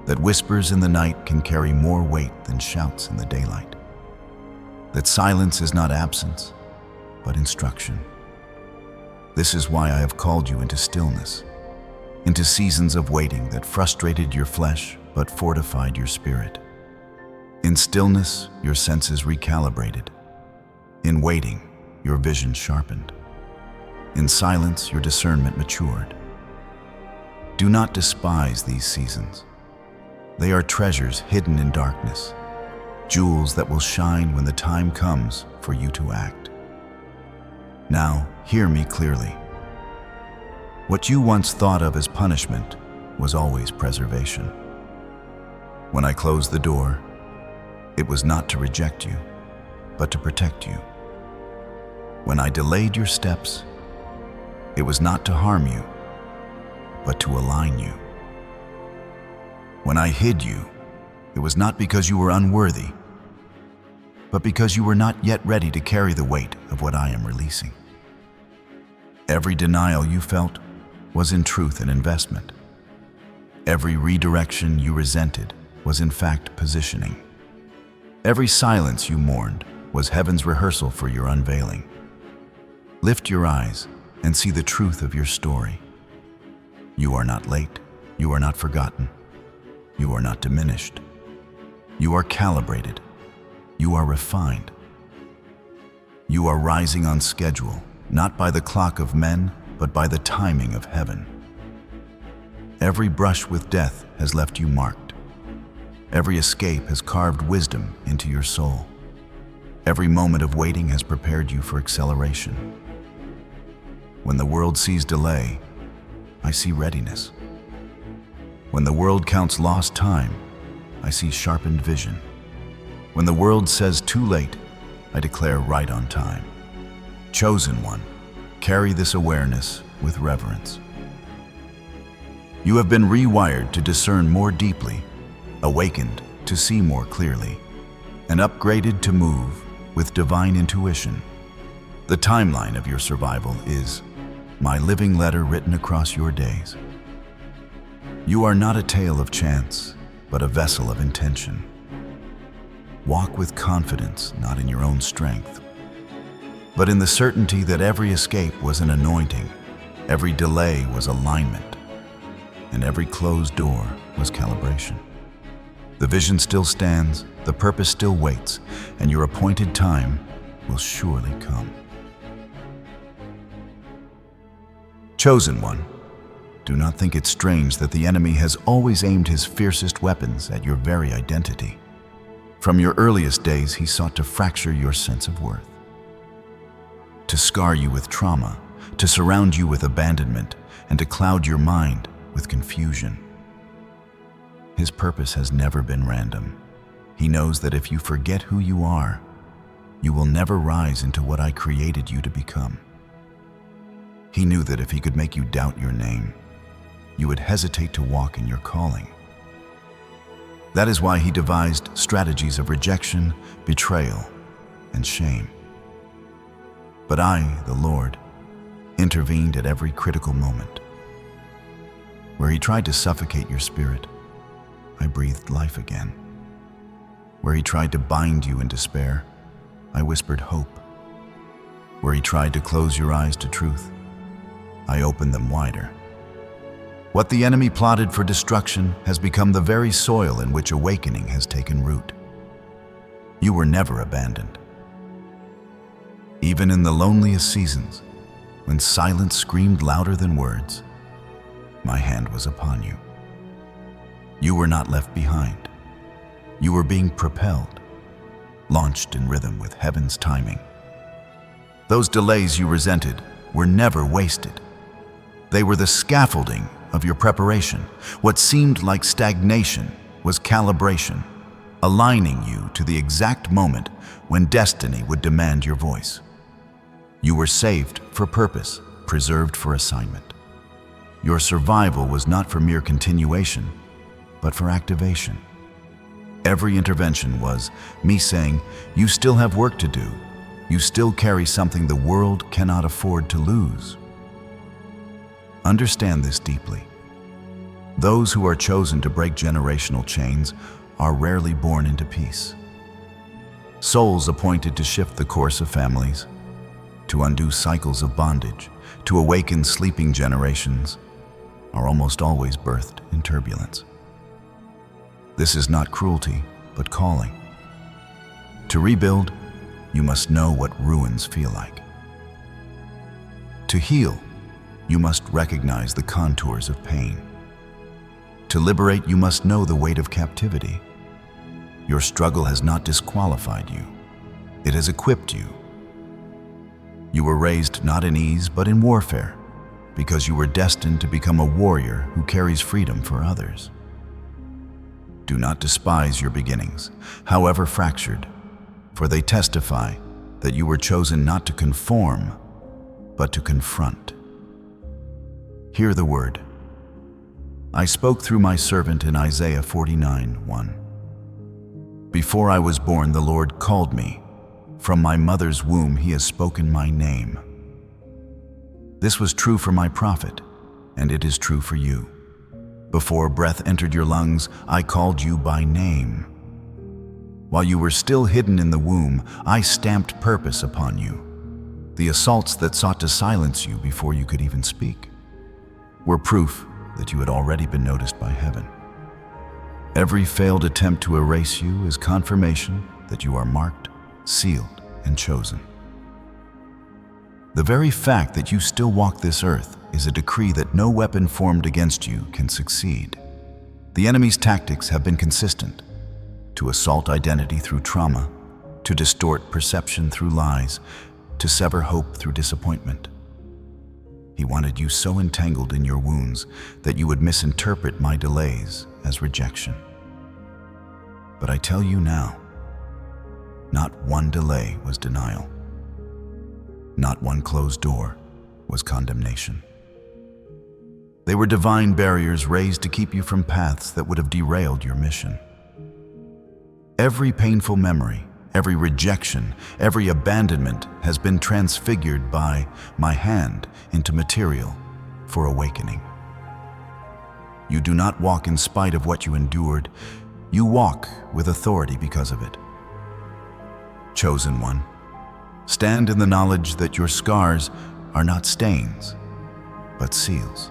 that whispers in the night can carry more weight than shouts in the daylight, that silence is not absence, but instruction. This is why I have called you into stillness, into seasons of waiting that frustrated your flesh but fortified your spirit. In stillness, your senses recalibrated. In waiting, your vision sharpened. In silence, your discernment matured. Do not despise these seasons. They are treasures hidden in darkness, jewels that will shine when the time comes for you to act. Now, hear me clearly. What you once thought of as punishment was always preservation. When I closed the door, it was not to reject you, but to protect you. When I delayed your steps, it was not to harm you, but to align you. When I hid you, it was not because you were unworthy, but because you were not yet ready to carry the weight of what I am releasing. Every denial you felt was in truth an investment. Every redirection you resented was in fact positioning. Every silence you mourned was heaven's rehearsal for your unveiling. Lift your eyes and see the truth of your story. You are not late. You are not forgotten. You are not diminished. You are calibrated. You are refined. You are rising on schedule, not by the clock of men, but by the timing of heaven. Every brush with death has left you marked. Every escape has carved wisdom into your soul. Every moment of waiting has prepared you for acceleration. When the world sees delay, I see readiness. When the world counts lost time, I see sharpened vision. When the world says too late, I declare right on time. Chosen one, carry this awareness with reverence. You have been rewired to discern more deeply, awakened to see more clearly, and upgraded to move with divine intuition. The timeline of your survival is my living letter written across your days. You are not a tale of chance, but a vessel of intention. Walk with confidence, not in your own strength, but in the certainty that every escape was an anointing, every delay was alignment, and every closed door was calibration. The vision still stands, the purpose still waits, and your appointed time will surely come. Chosen one, do not think it strange that the enemy has always aimed his fiercest weapons at your very identity. From your earliest days, he sought to fracture your sense of worth, to scar you with trauma, to surround you with abandonment, and to cloud your mind with confusion. His purpose has never been random. He knows that if you forget who you are, you will never rise into what I created you to become. He knew that if he could make you doubt your name, you would hesitate to walk in your calling. That is why he devised strategies of rejection, betrayal, and shame. But I, the Lord, intervened at every critical moment. Where he tried to suffocate your spirit, I breathed life again. Where he tried to bind you in despair, I whispered hope. Where he tried to close your eyes to truth, I opened them wider. What the enemy plotted for destruction has become the very soil in which awakening has taken root. You were never abandoned. Even in the loneliest seasons, when silence screamed louder than words, my hand was upon you. You were not left behind. You were being propelled, launched in rhythm with heaven's timing. Those delays you resented were never wasted. They were the scaffolding of your preparation. What seemed like stagnation was calibration, aligning you to the exact moment when destiny would demand your voice. You were saved for purpose, preserved for assignment. Your survival was not for mere continuation, but for activation. Every intervention was me saying, you still have work to do. You still carry something the world cannot afford to lose. Understand this deeply. Those who are chosen to break generational chains are rarely born into peace. Souls appointed to shift the course of families, to undo cycles of bondage, to awaken sleeping generations, are almost always birthed in turbulence. This is not cruelty, but calling. To rebuild, you must know what ruins feel like. To heal, you must recognize the contours of pain. To liberate, you must know the weight of captivity. Your struggle has not disqualified you. It has equipped you. You were raised not in ease, but in warfare, because you were destined to become a warrior who carries freedom for others. Do not despise your beginnings, however fractured, for they testify that you were chosen not to conform, but to confront. Hear the word. I spoke through my servant in Isaiah 49:1. Before I was born, the Lord called me. From my mother's womb, he has spoken my name. This was true for my prophet, and it is true for you. Before breath entered your lungs, I called you by name. While you were still hidden in the womb, I stamped purpose upon you. The assaults that sought to silence you before you could even speak were proof that you had already been noticed by heaven. Every failed attempt to erase you is confirmation that you are marked, sealed, and chosen. The very fact that you still walk this earth is a decree that no weapon formed against you can succeed. The enemy's tactics have been consistent: to assault identity through trauma, to distort perception through lies, to sever hope through disappointment. He wanted you so entangled in your wounds that you would misinterpret my delays as rejection. But I tell you now, not one delay was denial. Not one closed door was condemnation. They were divine barriers raised to keep you from paths that would have derailed your mission. Every painful memory, every rejection, every abandonment has been transfigured by my hand into material for awakening. You do not walk in spite of what you endured. You walk with authority because of it. Chosen one, stand in the knowledge that your scars are not stains, but seals.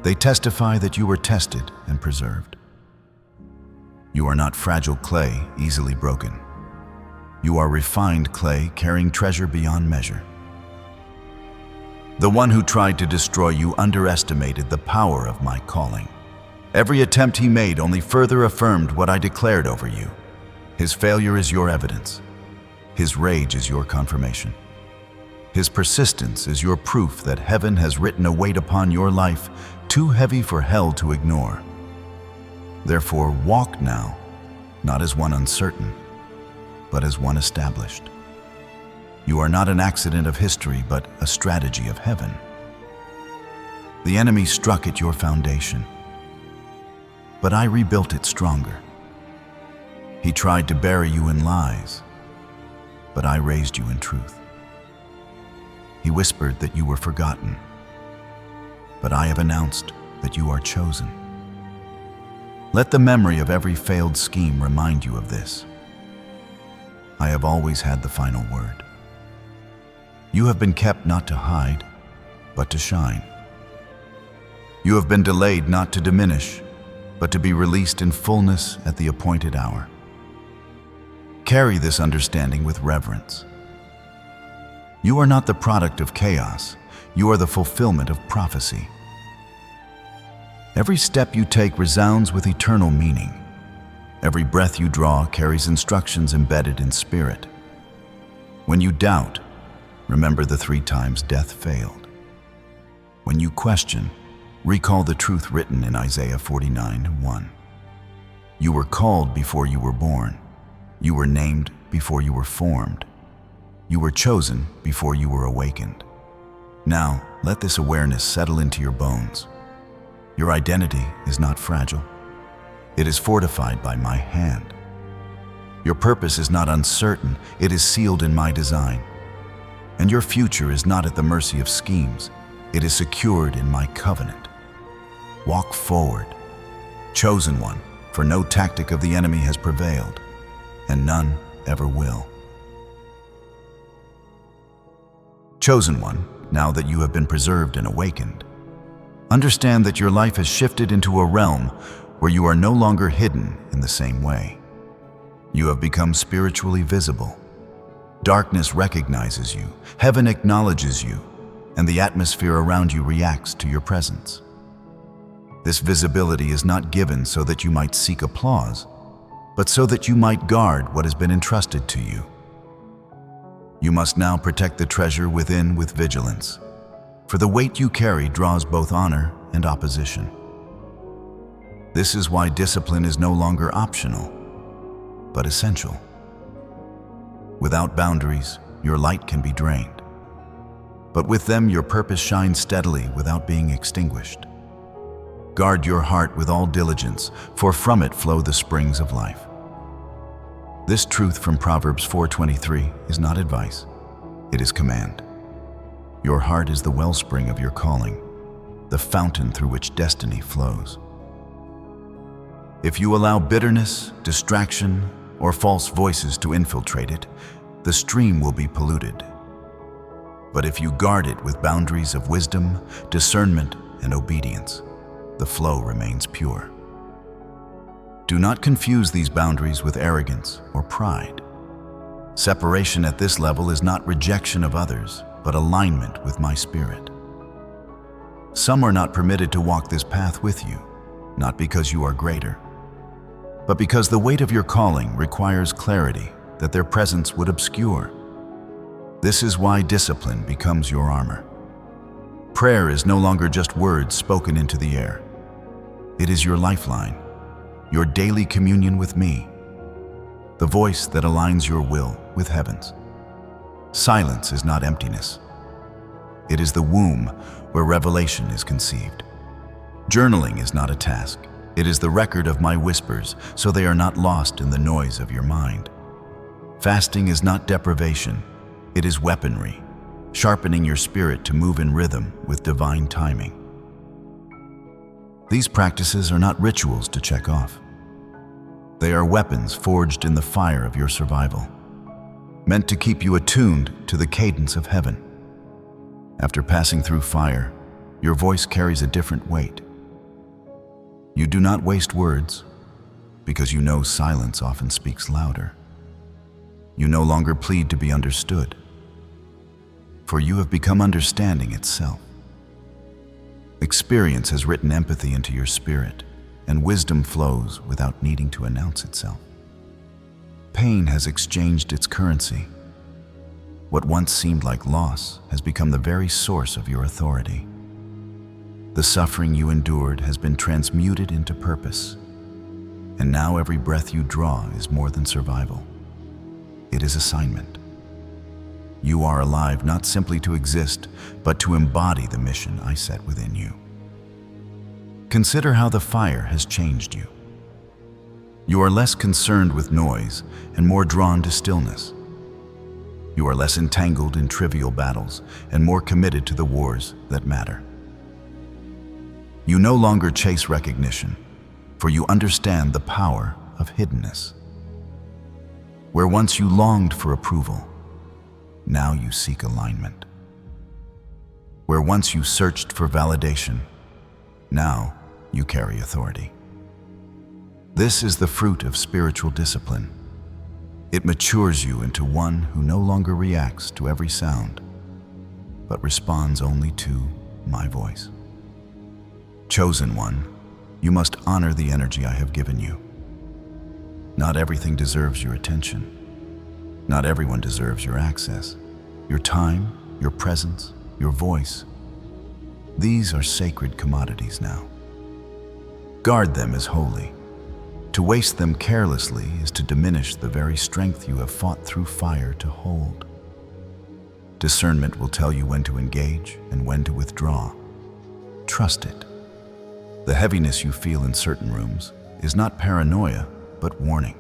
They testify that you were tested and preserved. You are not fragile clay, easily broken. You are refined clay, carrying treasure beyond measure. The one who tried to destroy you underestimated the power of my calling. Every attempt he made only further affirmed what I declared over you. His failure is your evidence. His rage is your confirmation. His persistence is your proof that heaven has written a weight upon your life too heavy for hell to ignore. Therefore, walk now, not as one uncertain, but as one established. You are not an accident of history, but a strategy of heaven. The enemy struck at your foundation, but I rebuilt it stronger. He tried to bury you in lies, but I raised you in truth. He whispered that you were forgotten, but I have announced that you are chosen. Let the memory of every failed scheme remind you of this. I have always had the final word. You have been kept not to hide, but to shine. You have been delayed not to diminish, but to be released in fullness at the appointed hour. Carry this understanding with reverence. You are not the product of chaos. You are the fulfillment of prophecy. Every step you take resounds with eternal meaning. Every breath you draw carries instructions embedded in spirit. When you doubt, remember the 3 times death failed. When you question, recall the truth written in Isaiah 49:1. You were called before you were born. You were named before you were formed. You were chosen before you were awakened. Now, let this awareness settle into your bones. Your identity is not fragile. It is fortified by my hand. Your purpose is not uncertain. It is sealed in my design. And your future is not at the mercy of schemes. It is secured in my covenant. Walk forward, chosen one, for no tactic of the enemy has prevailed, and none ever will. Chosen one, now that you have been preserved and awakened, understand that your life has shifted into a realm where you are no longer hidden in the same way. You have become spiritually visible. Darkness recognizes you, heaven acknowledges you, and the atmosphere around you reacts to your presence. This visibility is not given so that you might seek applause, but so that you might guard what has been entrusted to you. You must now protect the treasure within with vigilance, for the weight you carry draws both honor and opposition. This is why discipline is no longer optional, but essential. Without boundaries, your light can be drained. But with them, your purpose shines steadily without being extinguished. Guard your heart with all diligence, for from it flow the springs of life. This truth from Proverbs 4:23 is not advice, it is command. Your heart is the wellspring of your calling, the fountain through which destiny flows. If you allow bitterness, distraction, or false voices to infiltrate it, the stream will be polluted. But if you guard it with boundaries of wisdom, discernment, and obedience, the flow remains pure. Do not confuse these boundaries with arrogance or pride. Separation at this level is not rejection of others, but alignment with my spirit. Some are not permitted to walk this path with you, not because you are greater, but because the weight of your calling requires clarity that their presence would obscure. This is why discipline becomes your armor. Prayer is no longer just words spoken into the air. It is your lifeline, your daily communion with me, the voice that aligns your will with heaven's. Silence is not emptiness. It is the womb where revelation is conceived. Journaling is not a task. It is the record of my whispers, so they are not lost in the noise of your mind. Fasting is not deprivation. It is weaponry, sharpening your spirit to move in rhythm with divine timing. These practices are not rituals to check off. They are weapons forged in the fire of your survival, meant to keep you attuned to the cadence of heaven. After passing through fire, your voice carries a different weight. You do not waste words, because you know silence often speaks louder. You no longer plead to be understood, for you have become understanding itself. Experience has written empathy into your spirit, and wisdom flows without needing to announce itself. Pain has exchanged its currency. What once seemed like loss has become the very source of your authority. The suffering you endured has been transmuted into purpose, and now every breath you draw is more than survival. It is assignment. You are alive not simply to exist, but to embody the mission I set within you. Consider how the fire has changed you. You are less concerned with noise and more drawn to stillness. You are less entangled in trivial battles and more committed to the wars that matter. You no longer chase recognition, for you understand the power of hiddenness. Where once you longed for approval, now you seek alignment. Where once you searched for validation, now you carry authority. This is the fruit of spiritual discipline. It matures you into one who no longer reacts to every sound, but responds only to my voice. Chosen one, you must honor the energy I have given you. Not everything deserves your attention. Not everyone deserves your access, your time, your presence, your voice. These are sacred commodities now. Guard them as holy. To waste them carelessly is to diminish the very strength you have fought through fire to hold. Discernment will tell you when to engage and when to withdraw. Trust it. The heaviness you feel in certain rooms is not paranoia, but warning.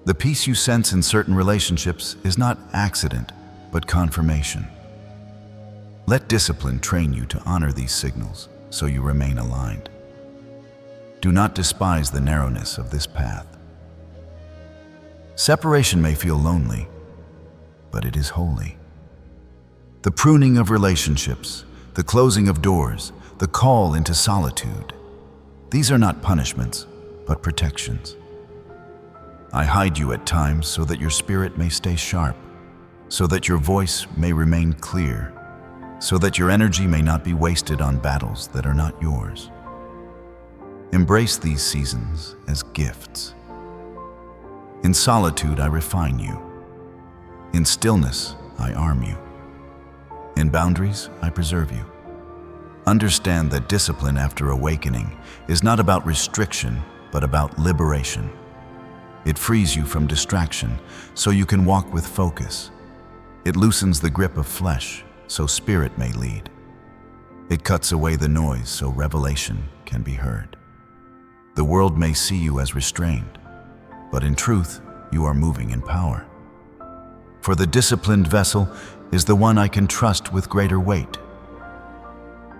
The peace you sense in certain relationships is not accident, but confirmation. Let discipline train you to honor these signals so you remain aligned. Do not despise the narrowness of this path. Separation may feel lonely, but it is holy. The pruning of relationships, the closing of doors, the call into solitude, these are not punishments, but protections. I hide you at times so that your spirit may stay sharp, so that your voice may remain clear, so that your energy may not be wasted on battles that are not yours. Embrace these seasons as gifts. In solitude, I refine you. In stillness, I arm you. In boundaries, I preserve you. Understand that discipline after awakening is not about restriction, but about liberation. It frees you from distraction so you can walk with focus. It loosens the grip of flesh so spirit may lead. It cuts away the noise so revelation can be heard. The world may see you as restrained, but in truth, you are moving in power. For the disciplined vessel is the one I can trust with greater weight.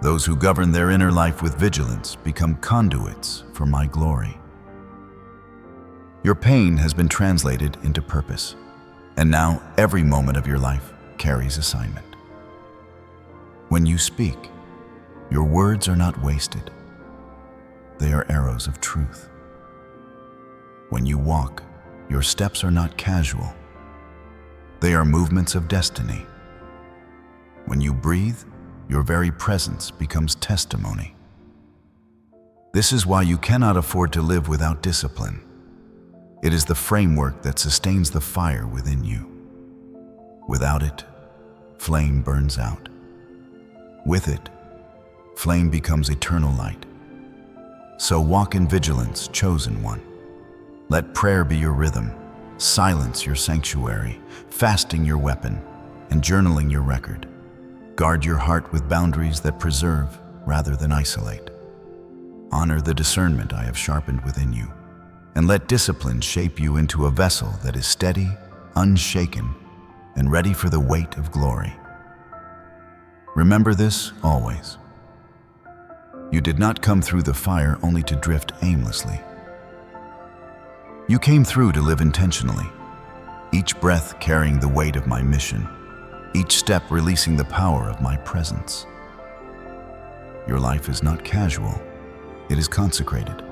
Those who govern their inner life with vigilance become conduits for my glory. Your pain has been translated into purpose, and now every moment of your life carries assignment. When you speak, your words are not wasted. They are arrows of truth. When you walk, your steps are not casual. They are movements of destiny. When you breathe, your very presence becomes testimony. This is why you cannot afford to live without discipline. It is the framework that sustains the fire within you. Without it, flame burns out. With it, flame becomes eternal light. So walk in vigilance, chosen one. Let prayer be your rhythm, silence your sanctuary, fasting your weapon, and journaling your record. Guard your heart with boundaries that preserve rather than isolate. Honor the discernment I have sharpened within you, and let discipline shape you into a vessel that is steady, unshaken, and ready for the weight of glory. Remember this always. You did not come through the fire only to drift aimlessly. You came through to live intentionally, each breath carrying the weight of my mission, each step releasing the power of my presence. Your life is not casual, it is consecrated.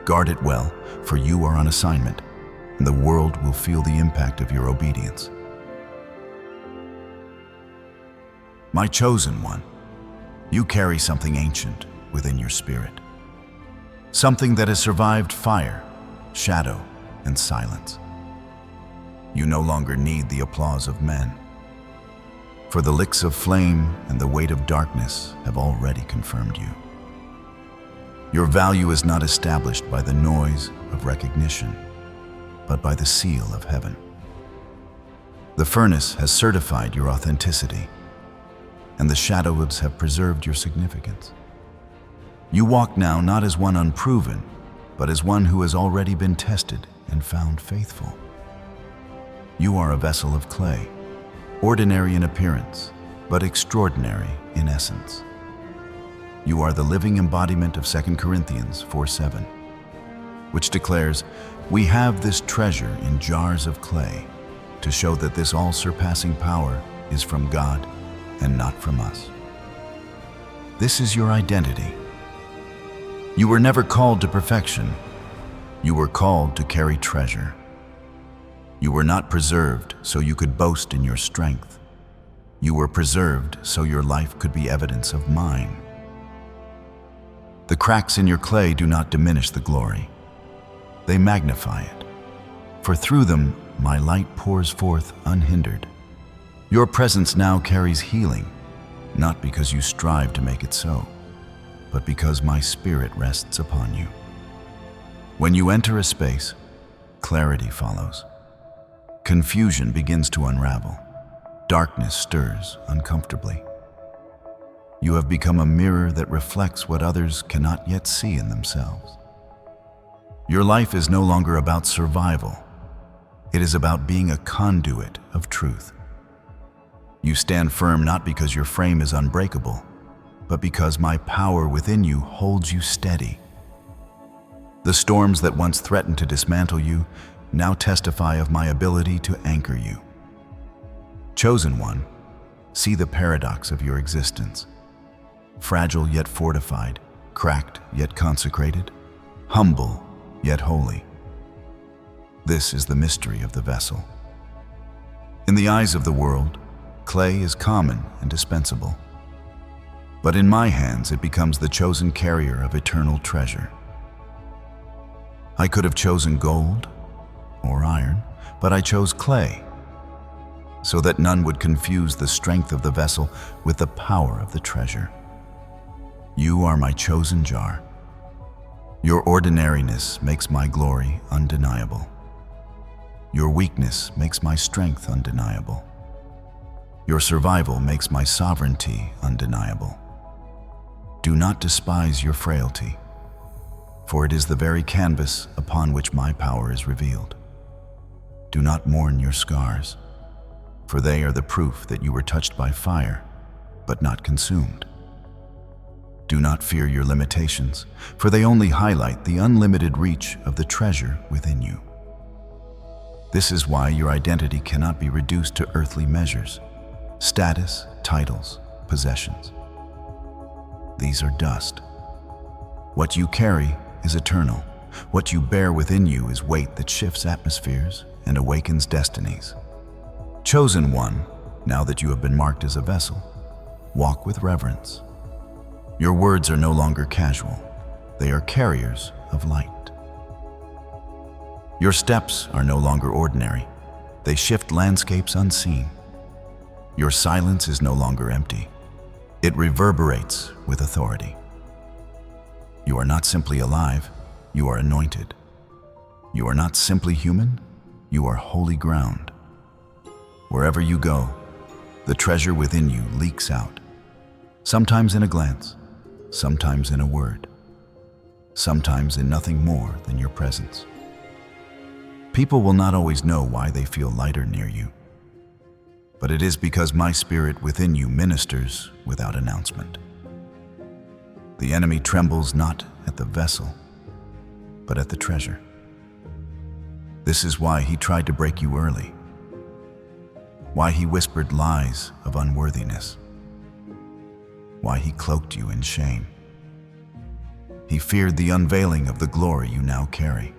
Guard it well, for you are on assignment, and the world will feel the impact of your obedience. My chosen one, you carry something ancient within your spirit. Something that has survived fire, shadow, and silence. You no longer need the applause of men, for the licks of flame and the weight of darkness have already confirmed you. Your value is not established by the noise of recognition, but by the seal of heaven. The furnace has certified your authenticity, and the shadows have preserved your significance. You walk now not as one unproven, but as one who has already been tested and found faithful. You are a vessel of clay, ordinary in appearance, but extraordinary in essence. You are the living embodiment of 2 Corinthians 4:7, which declares, "We have this treasure in jars of clay to show that this all-surpassing power is from God and not from us." This is your identity. You were never called to perfection. You were called to carry treasure. You were not preserved so you could boast in your strength. You were preserved so your life could be evidence of mine. The cracks in your clay do not diminish the glory. They magnify it, for through them my light pours forth unhindered. Your presence now carries healing, not because you strive to make it so, but because my spirit rests upon you. When you enter a space, clarity follows. Confusion begins to unravel. Darkness stirs uncomfortably. You have become a mirror that reflects what others cannot yet see in themselves. Your life is no longer about survival. It is about being a conduit of truth. You stand firm not because your frame is unbreakable, but because my power within you holds you steady. The storms that once threatened to dismantle you now testify of my ability to anchor you. Chosen one, see the paradox of your existence. Fragile yet fortified, cracked yet consecrated, humble yet holy. This is the mystery of the vessel. In the eyes of the world, clay is common and dispensable. But in my hands it becomes the chosen carrier of eternal treasure. I could have chosen gold or iron, but I chose clay, so that none would confuse the strength of the vessel with the power of the treasure. You are my chosen jar. Your ordinariness makes my glory undeniable. Your weakness makes my strength undeniable. Your survival makes my sovereignty undeniable. Do not despise your frailty, for it is the very canvas upon which my power is revealed. Do not mourn your scars, for they are the proof that you were touched by fire, but not consumed. Do not fear your limitations, for they only highlight the unlimited reach of the treasure within you. This is why your identity cannot be reduced to earthly measures, status, titles, possessions. These are dust. What you carry is eternal. What you bear within you is weight that shifts atmospheres and awakens destinies. Chosen one, now that you have been marked as a vessel, walk with reverence. Your words are no longer casual. They are carriers of light. Your steps are no longer ordinary. They shift landscapes unseen. Your silence is no longer empty. It reverberates with authority. You are not simply alive, you are anointed. You are not simply human, you are holy ground. Wherever you go, the treasure within you leaks out, sometimes in a glance, sometimes in a word, sometimes in nothing more than your presence. People will not always know why they feel lighter near you, but it is because my spirit within you ministers without announcement. The enemy trembles not at the vessel, but at the treasure. This is why he tried to break you early, why he whispered lies of unworthiness, why he cloaked you in shame. He feared the unveiling of the glory you now carry.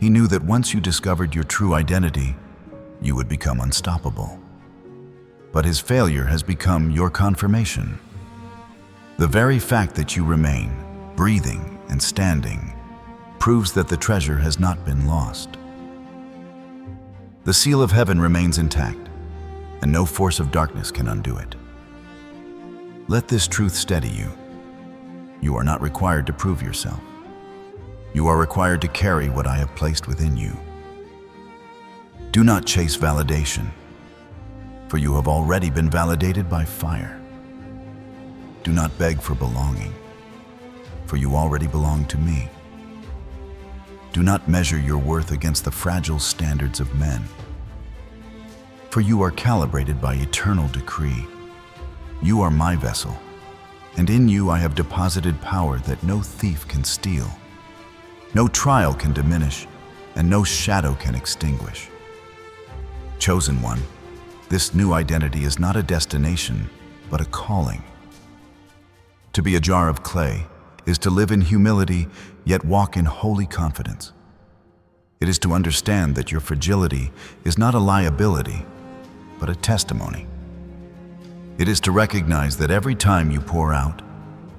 He knew that once you discovered your true identity, you would become unstoppable. But his failure has become your confirmation. The very fact that you remain, breathing and standing, proves that the treasure has not been lost. The seal of heaven remains intact, and no force of darkness can undo it. Let this truth steady you. You are not required to prove yourself. You are required to carry what I have placed within you. Do not chase validation, for you have already been validated by fire. Do not beg for belonging, for you already belong to me. Do not measure your worth against the fragile standards of men, for you are calibrated by eternal decree. You are my vessel, and in you I have deposited power that no thief can steal, no trial can diminish, and no shadow can extinguish. Chosen one, this new identity is not a destination, but a calling. To be a jar of clay is to live in humility, yet walk in holy confidence. It is to understand that your fragility is not a liability, but a testimony. It is to recognize that every time you pour out,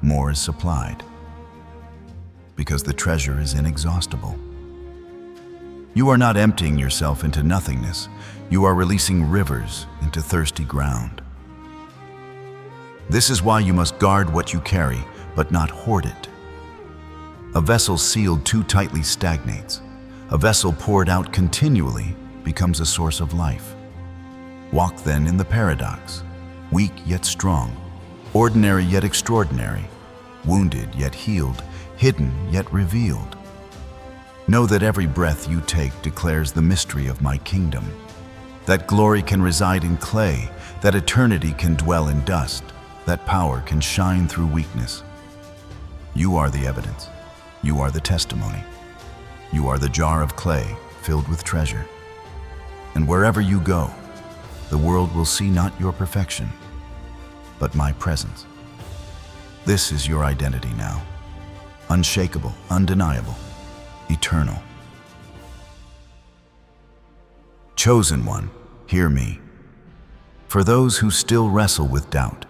more is supplied, because the treasure is inexhaustible. You are not emptying yourself into nothingness. You are releasing rivers into thirsty ground. This is why you must guard what you carry, but not hoard it. A vessel sealed too tightly stagnates. A vessel poured out continually becomes a source of life. Walk then in the paradox, weak yet strong, ordinary yet extraordinary, wounded yet healed, hidden yet revealed. Know that every breath you take declares the mystery of my kingdom, that glory can reside in clay, that eternity can dwell in dust, that power can shine through weakness. You are the evidence. You are the testimony. You are the jar of clay filled with treasure. And wherever you go, the world will see not your perfection, but my presence. This is your identity now, unshakable, undeniable, eternal. Chosen one, hear me. For those who still wrestle with doubt,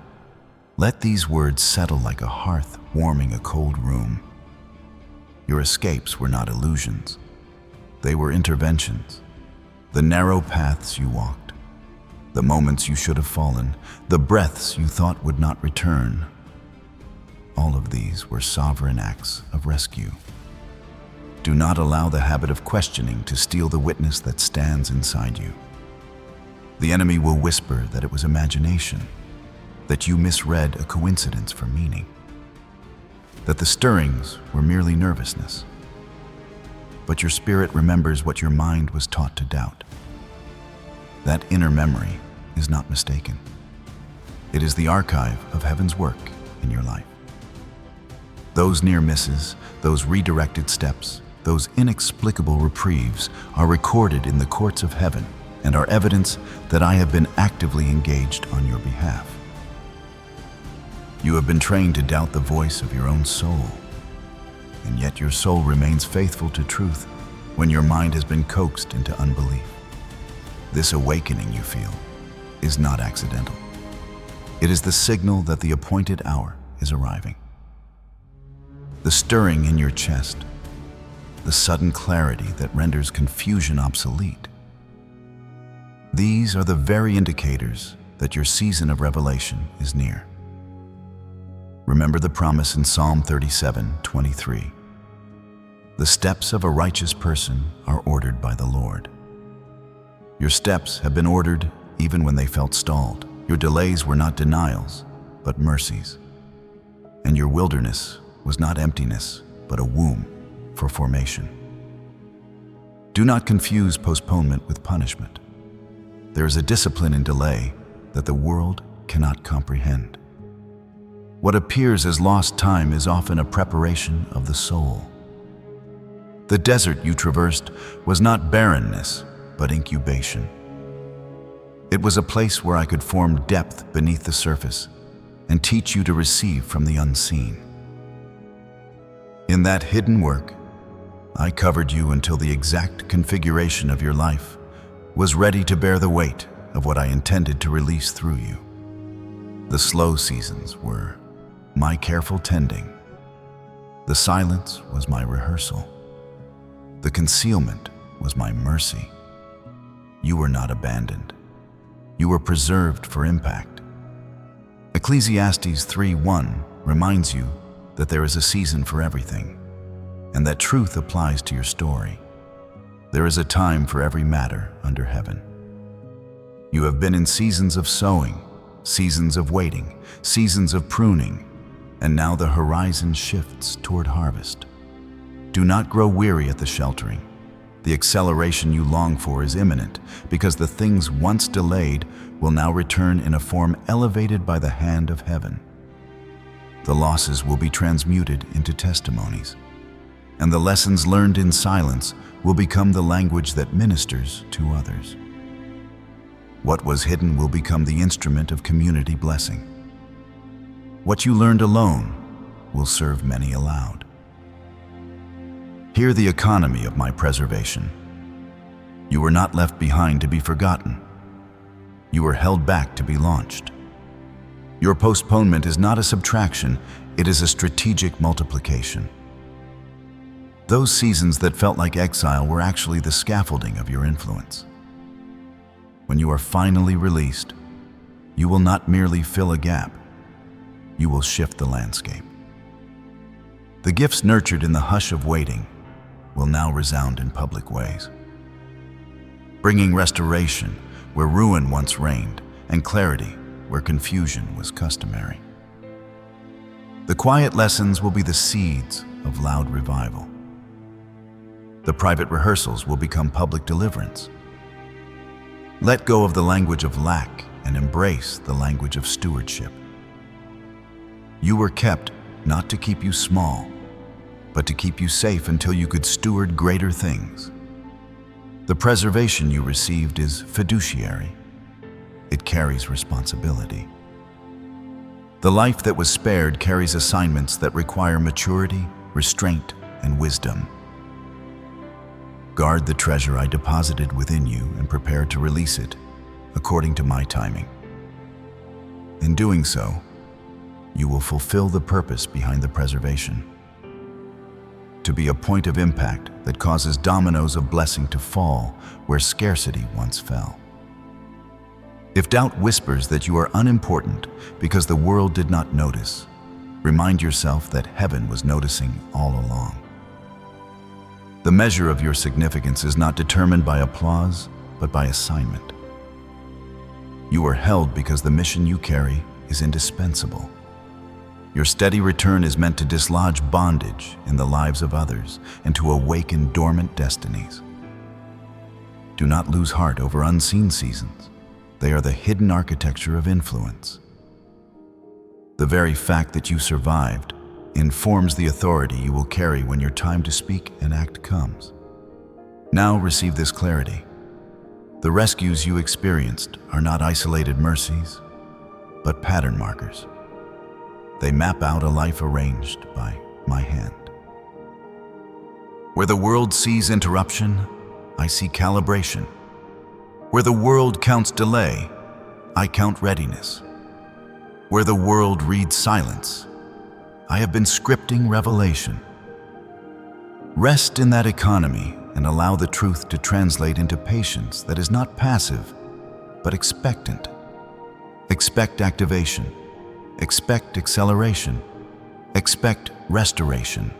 let these words settle like a hearth warming a cold room. Your escapes were not illusions. They were interventions. The narrow paths you walked, the moments you should have fallen, the breaths you thought would not return. all of these were sovereign acts of rescue. Do not allow the habit of questioning to steal the witness that stands inside you. The enemy will whisper that it was imagination, that you misread a coincidence for meaning, that the stirrings were merely nervousness. But your spirit remembers what your mind was taught to doubt. That inner memory is not mistaken. It is the archive of heaven's work in your life. Those near misses, those redirected steps, those inexplicable reprieves are recorded in the courts of heaven and are evidence that I have been actively engaged on your behalf. You have been trained to doubt the voice of your own soul, and yet your soul remains faithful to truth when your mind has been coaxed into unbelief. This awakening you feel is not accidental. It is the signal that the appointed hour is arriving. The stirring in your chest, the sudden clarity that renders confusion obsolete. These are the very indicators that your season of revelation is near. Remember the promise in Psalm 37:23. The steps of a righteous person are ordered by the Lord. Your steps have been ordered even when they felt stalled. Your delays were not denials, but mercies. And your wilderness was not emptiness, but a womb for formation. Do not confuse postponement with punishment. There is a discipline in delay that the world cannot comprehend. What appears as lost time is often a preparation of the soul. The desert you traversed was not barrenness, but incubation. It was a place where I could form depth beneath the surface and teach you to receive from the unseen. In that hidden work, I covered you until the exact configuration of your life was ready to bear the weight of what I intended to release through you. The slow seasons were my careful tending. The silence was my rehearsal. The concealment was my mercy. You were not abandoned. You were preserved for impact. Ecclesiastes 3:1 reminds you that there is a season for everything, and that truth applies to your story. There is a time for every matter under heaven. You have been in seasons of sowing, seasons of waiting, seasons of pruning, and now the horizon shifts toward harvest. Do not grow weary at the sheltering. The acceleration you long for is imminent, because the things once delayed will now return in a form elevated by the hand of heaven. The losses will be transmuted into testimonies, and the lessons learned in silence will become the language that ministers to others. What was hidden will become the instrument of community blessing. What you learned alone will serve many aloud. Hear the economy of my preservation. You were not left behind to be forgotten. You were held back to be launched. Your postponement is not a subtraction, it is a strategic multiplication. Those seasons that felt like exile were actually the scaffolding of your influence. When you are finally released, you will not merely fill a gap, you will shift the landscape. The gifts nurtured in the hush of waiting will now resound in public ways, bringing restoration where ruin once reigned and clarity where confusion was customary. The quiet lessons will be the seeds of loud revival. The private rehearsals will become public deliverance. Let go of the language of lack and embrace the language of stewardship. You were kept not to keep you small, but to keep you safe until you could steward greater things. The preservation you received is fiduciary. It carries responsibility. The life that was spared carries assignments that require maturity, restraint, and wisdom. Guard the treasure I deposited within you and prepare to release it according to my timing. In doing so, you will fulfill the purpose behind the preservation, to be a point of impact that causes dominoes of blessing to fall where scarcity once fell. If doubt whispers that you are unimportant because the world did not notice, Remind yourself that heaven was noticing all along. The measure of your significance is not determined by applause, but by assignment. You are held because the mission you carry is indispensable. Your steady return is meant to dislodge bondage in the lives of others and to awaken dormant destinies. Do not lose heart over unseen seasons. They are the hidden architecture of influence. The very fact that you survived informs the authority you will carry when your time to speak and act comes. Now receive this clarity. The rescues you experienced are not isolated mercies, but pattern markers. They map out a life arranged by my hand. Where the world sees interruption, I see calibration. Where the world counts delay, I count readiness. Where the world reads silence, I have been scripting revelation. Rest in that economy and allow the truth to translate into patience that is not passive, but expectant. Expect activation. Expect acceleration. Expect restoration.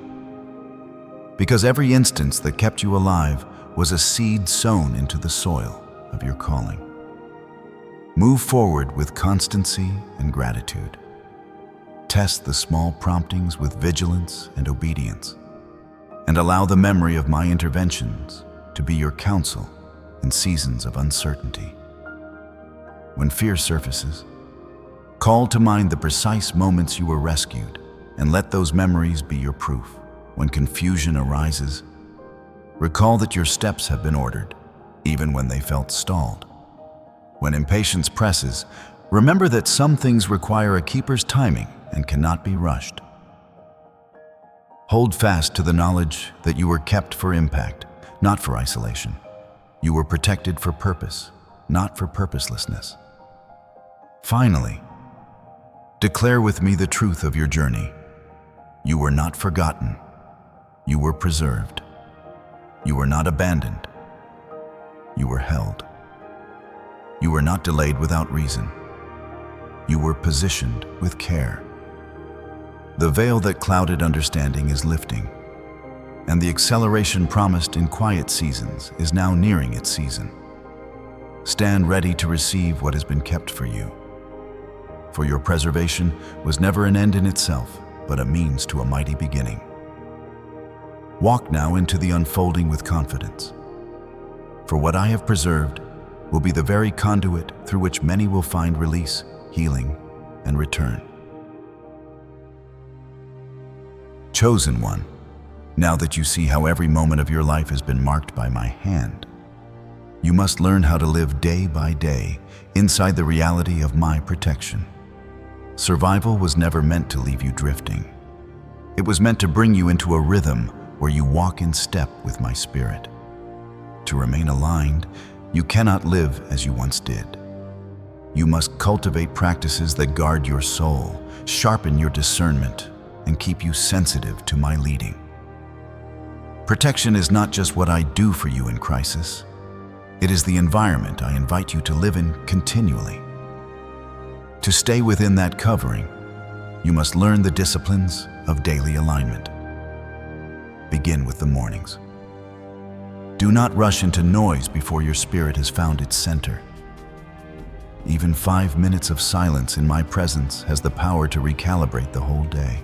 Because every instance that kept you alive was a seed sown into the soil of your calling. Move forward with constancy and gratitude. Test the small promptings with vigilance and obedience, and allow the memory of my interventions to be your counsel in seasons of uncertainty. When fear surfaces, call to mind the precise moments you were rescued, and let those memories be your proof. When confusion arises, recall that your steps have been ordered, even when they felt stalled. When impatience presses, remember that some things require a keeper's timing and cannot be rushed. Hold fast to the knowledge that you were kept for impact, not for isolation. You were protected for purpose, not for purposelessness. Finally, declare with me the truth of your journey. You were not forgotten. You were preserved. You were not abandoned. You were held. You were not delayed without reason. You were positioned with care. The veil that clouded understanding is lifting, and the acceleration promised in quiet seasons is now nearing its season. Stand ready to receive what has been kept for you. For your preservation was never an end in itself, but a means to a mighty beginning. Walk now into the unfolding with confidence. For what I have preserved will be the very conduit through which many will find release, healing, and return. Chosen one, now that you see how every moment of your life has been marked by my hand, you must learn how to live day by day inside the reality of my protection. Survival was never meant to leave you drifting. It was meant to bring you into a rhythm where you walk in step with my spirit. To remain aligned, you cannot live as you once did. You must cultivate practices that guard your soul, sharpen your discernment, and keep you sensitive to my leading. Protection is not just what I do for you in crisis. It is the environment I invite you to live in continually. To stay within that covering, you must learn the disciplines of daily alignment. Begin with the mornings. Do not rush into noise before your spirit has found its center. Even 5 minutes of silence in my presence has the power to recalibrate the whole day.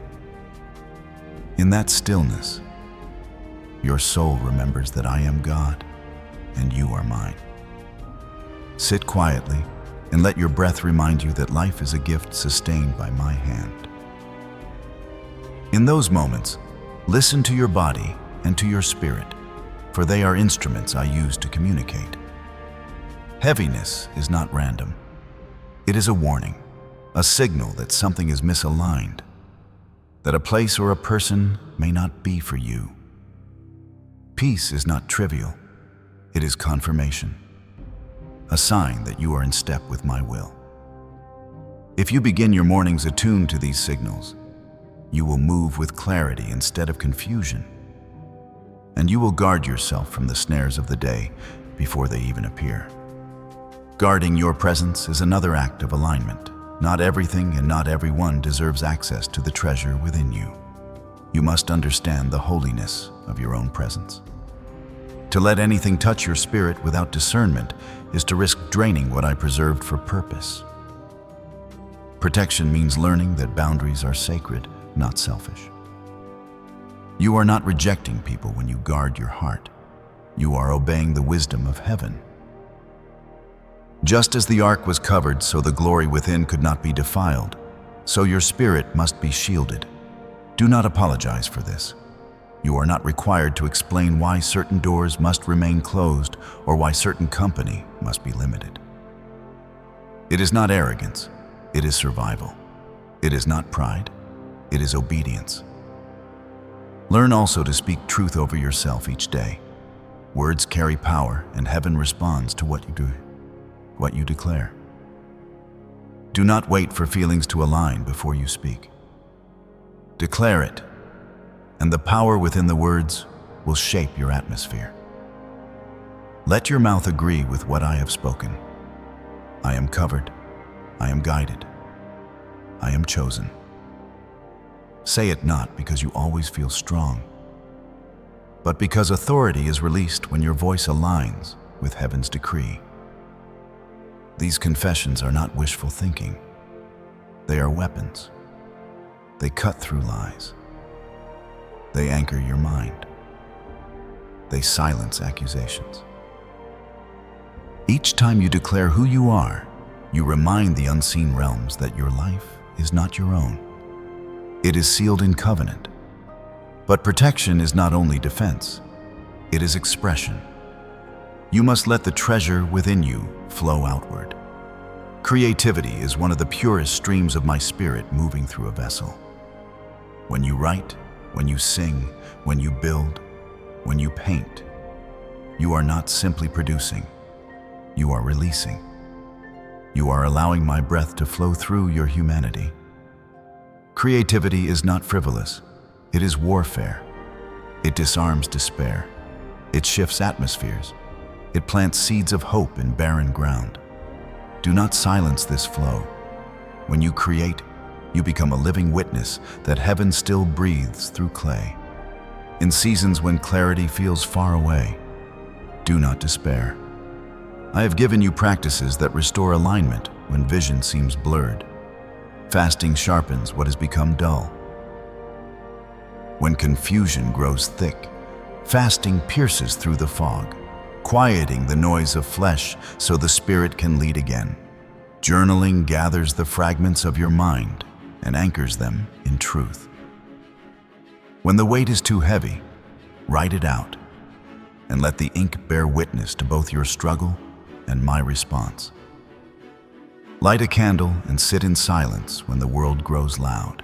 In that stillness, your soul remembers that I am God and you are mine. Sit quietly and let your breath remind you that life is a gift sustained by my hand. In those moments, listen to your body and to your spirit, for they are instruments I use to communicate. Heaviness is not random. It is a warning, a signal that something is misaligned, that a place or a person may not be for you. Peace is not trivial. It is confirmation, a sign that you are in step with my will. If you begin your mornings attuned to these signals, you will move with clarity instead of confusion, and you will guard yourself from the snares of the day before they even appear. Guarding your presence is another act of alignment, Not everything and not everyone deserves access to the treasure within you. You must understand the holiness of your own presence. To let anything touch your spirit without discernment is to risk draining what I preserved for purpose. Protection means learning that boundaries are sacred, not selfish. You are not rejecting people when you guard your heart. You are obeying the wisdom of heaven. Just as the ark was covered so the glory within could not be defiled, so your spirit must be shielded. Do not apologize for this. You are not required to explain why certain doors must remain closed or why certain company must be limited. It is not arrogance, it is survival. It is not pride, it is obedience. Learn also to speak truth over yourself each day. Words carry power, and heaven responds to what you declare. Do not wait for feelings to align before you speak. Declare it, and the power within the words will shape your atmosphere. Let your mouth agree with what I have spoken. I am covered. I am guided. I am chosen. Say it not because you always feel strong, but because authority is released when your voice aligns with heaven's decree. These confessions are not wishful thinking. They are weapons. They cut through lies. They anchor your mind. They silence accusations. Each time you declare who you are, you remind the unseen realms that your life is not your own. It is sealed in covenant. But protection is not only defense, it is expression. You must let the treasure within you flow outward. Creativity is one of the purest streams of my spirit moving through a vessel. When you write, when you sing, when you build, when you paint, you are not simply producing, you are releasing. You are allowing my breath to flow through your humanity. Creativity is not frivolous, it is warfare. It disarms despair. It shifts atmospheres. It plants seeds of hope in barren ground. Do not silence this flow. When you create, you become a living witness that heaven still breathes through clay. In seasons when clarity feels far away, do not despair. I have given you practices that restore alignment when vision seems blurred. Fasting sharpens what has become dull. When confusion grows thick, fasting pierces through the fog, quieting the noise of flesh so the spirit can lead again. Journaling gathers the fragments of your mind and anchors them in truth. When the weight is too heavy, write it out and let the ink bear witness to both your struggle and my response. Light a candle and sit in silence when the world grows loud.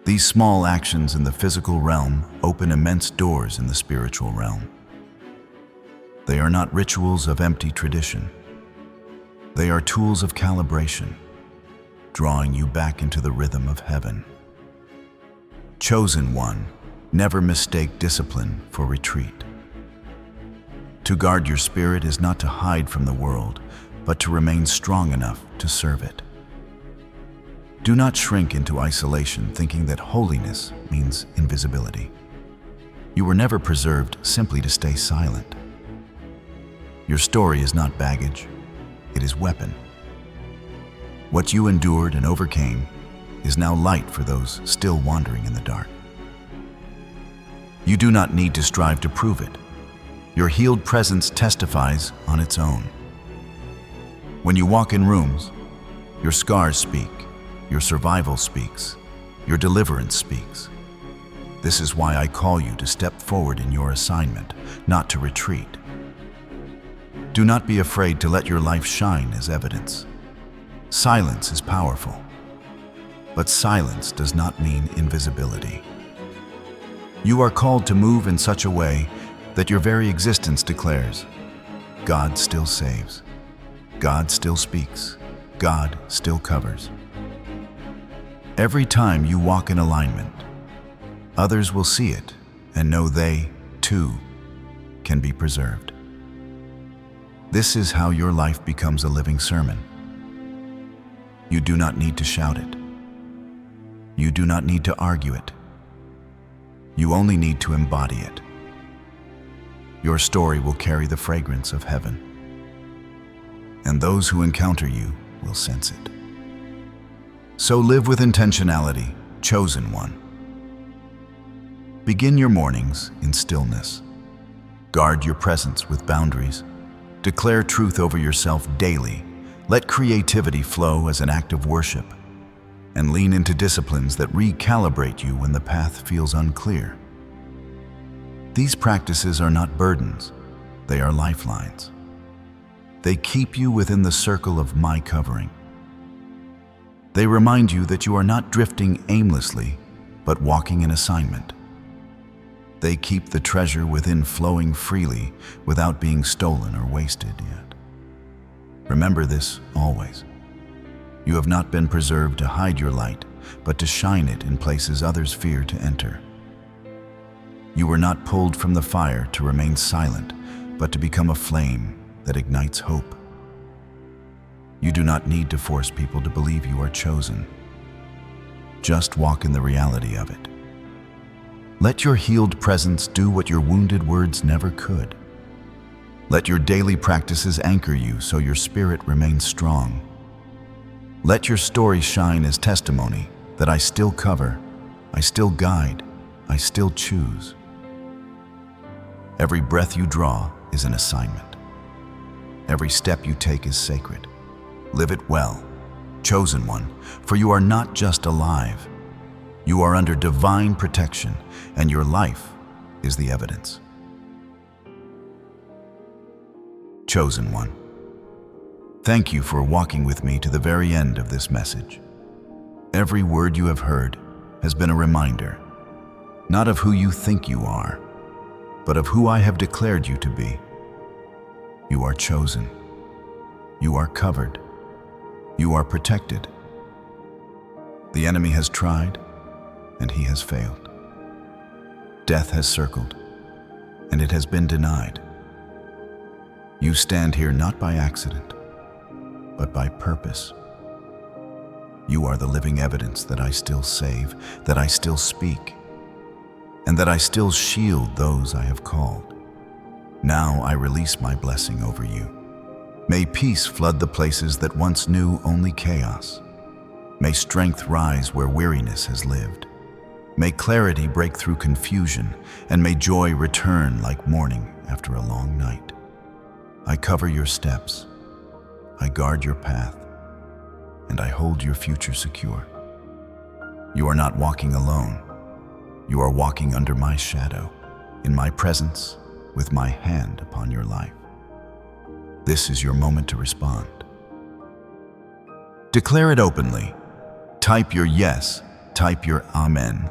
These small actions in the physical realm open immense doors in the spiritual realm. They are not rituals of empty tradition. They are tools of calibration, drawing you back into the rhythm of heaven. Chosen one, never mistake discipline for retreat. To guard your spirit is not to hide from the world, but to remain strong enough to serve it. Do not shrink into isolation thinking that holiness means invisibility. You were never preserved simply to stay silent. Your story is not baggage, it is weapon. What you endured and overcame is now light for those still wandering in the dark. You do not need to strive to prove it. Your healed presence testifies on its own. When you walk in rooms, your scars speak, your survival speaks, your deliverance speaks. This is why I call you to step forward in your assignment, not to retreat. Do not be afraid to let your life shine as evidence. Silence is powerful, but silence does not mean invisibility. You are called to move in such a way that your very existence declares, God still saves, God still speaks, God still covers. Every time you walk in alignment, others will see it and know they, too, can be preserved. This is how your life becomes a living sermon. You do not need to shout it. You do not need to argue it. You only need to embody it. Your story will carry the fragrance of heaven, and those who encounter you will sense it. So live with intentionality, chosen one. Begin your mornings in stillness. Guard your presence with boundaries. Declare truth over yourself daily. Let creativity flow as an act of worship, and lean into disciplines that recalibrate you when the path feels unclear. These practices are not burdens, they are lifelines. They keep you within the circle of my covering. They remind you that you are not drifting aimlessly, but walking in assignment. They keep the treasure within flowing freely without being stolen or wasted yet. Remember this always. You have not been preserved to hide your light, but to shine it in places others fear to enter. You were not pulled from the fire to remain silent, but to become a flame that ignites hope. You do not need to force people to believe you are chosen. Just walk in the reality of it. Let your healed presence do what your wounded words never could. Let your daily practices anchor you so your spirit remains strong. Let your story shine as testimony that I still cover, I still guide, I still choose. Every breath you draw is an assignment. Every step you take is sacred. Live it well, chosen one, for you are not just alive. You are under divine protection, and your life is the evidence. Chosen one, thank you for walking with me to the very end of this message. Every word you have heard has been a reminder, not of who you think you are, but of who I have declared you to be. You are chosen. You are covered. You are protected. The enemy has tried, and he has failed. Death has circled, and it has been denied. You stand here not by accident, but by purpose. You are the living evidence that I still save, that I still speak, and that I still shield those I have called. Now I release my blessing over you. May peace flood the places that once knew only chaos. May strength rise where weariness has lived. May clarity break through confusion, and may joy return like morning after a long night. I cover your steps, I guard your path, and I hold your future secure. You are not walking alone. You are walking under my shadow, in my presence, with my hand upon your life. This is your moment to respond. Declare it openly. Type your yes, type your amen,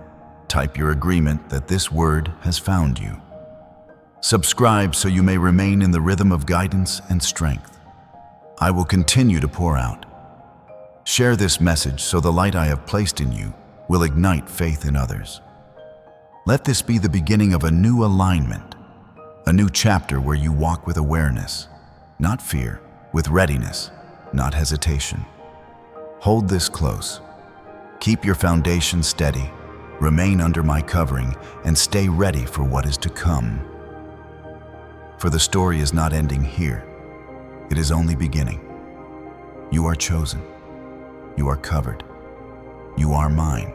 type your agreement that this word has found you. Subscribe so you may remain in the rhythm of guidance and strength. I will continue to pour out. Share this message so the light I have placed in you will ignite faith in others. Let this be the beginning of a new alignment, a new chapter where you walk with awareness, not fear, with readiness, not hesitation. Hold this close. Keep your foundation steady, remain under my covering, and stay ready for what is to come. For the story is not ending here. It is only beginning. You are chosen. You are covered. You are mine.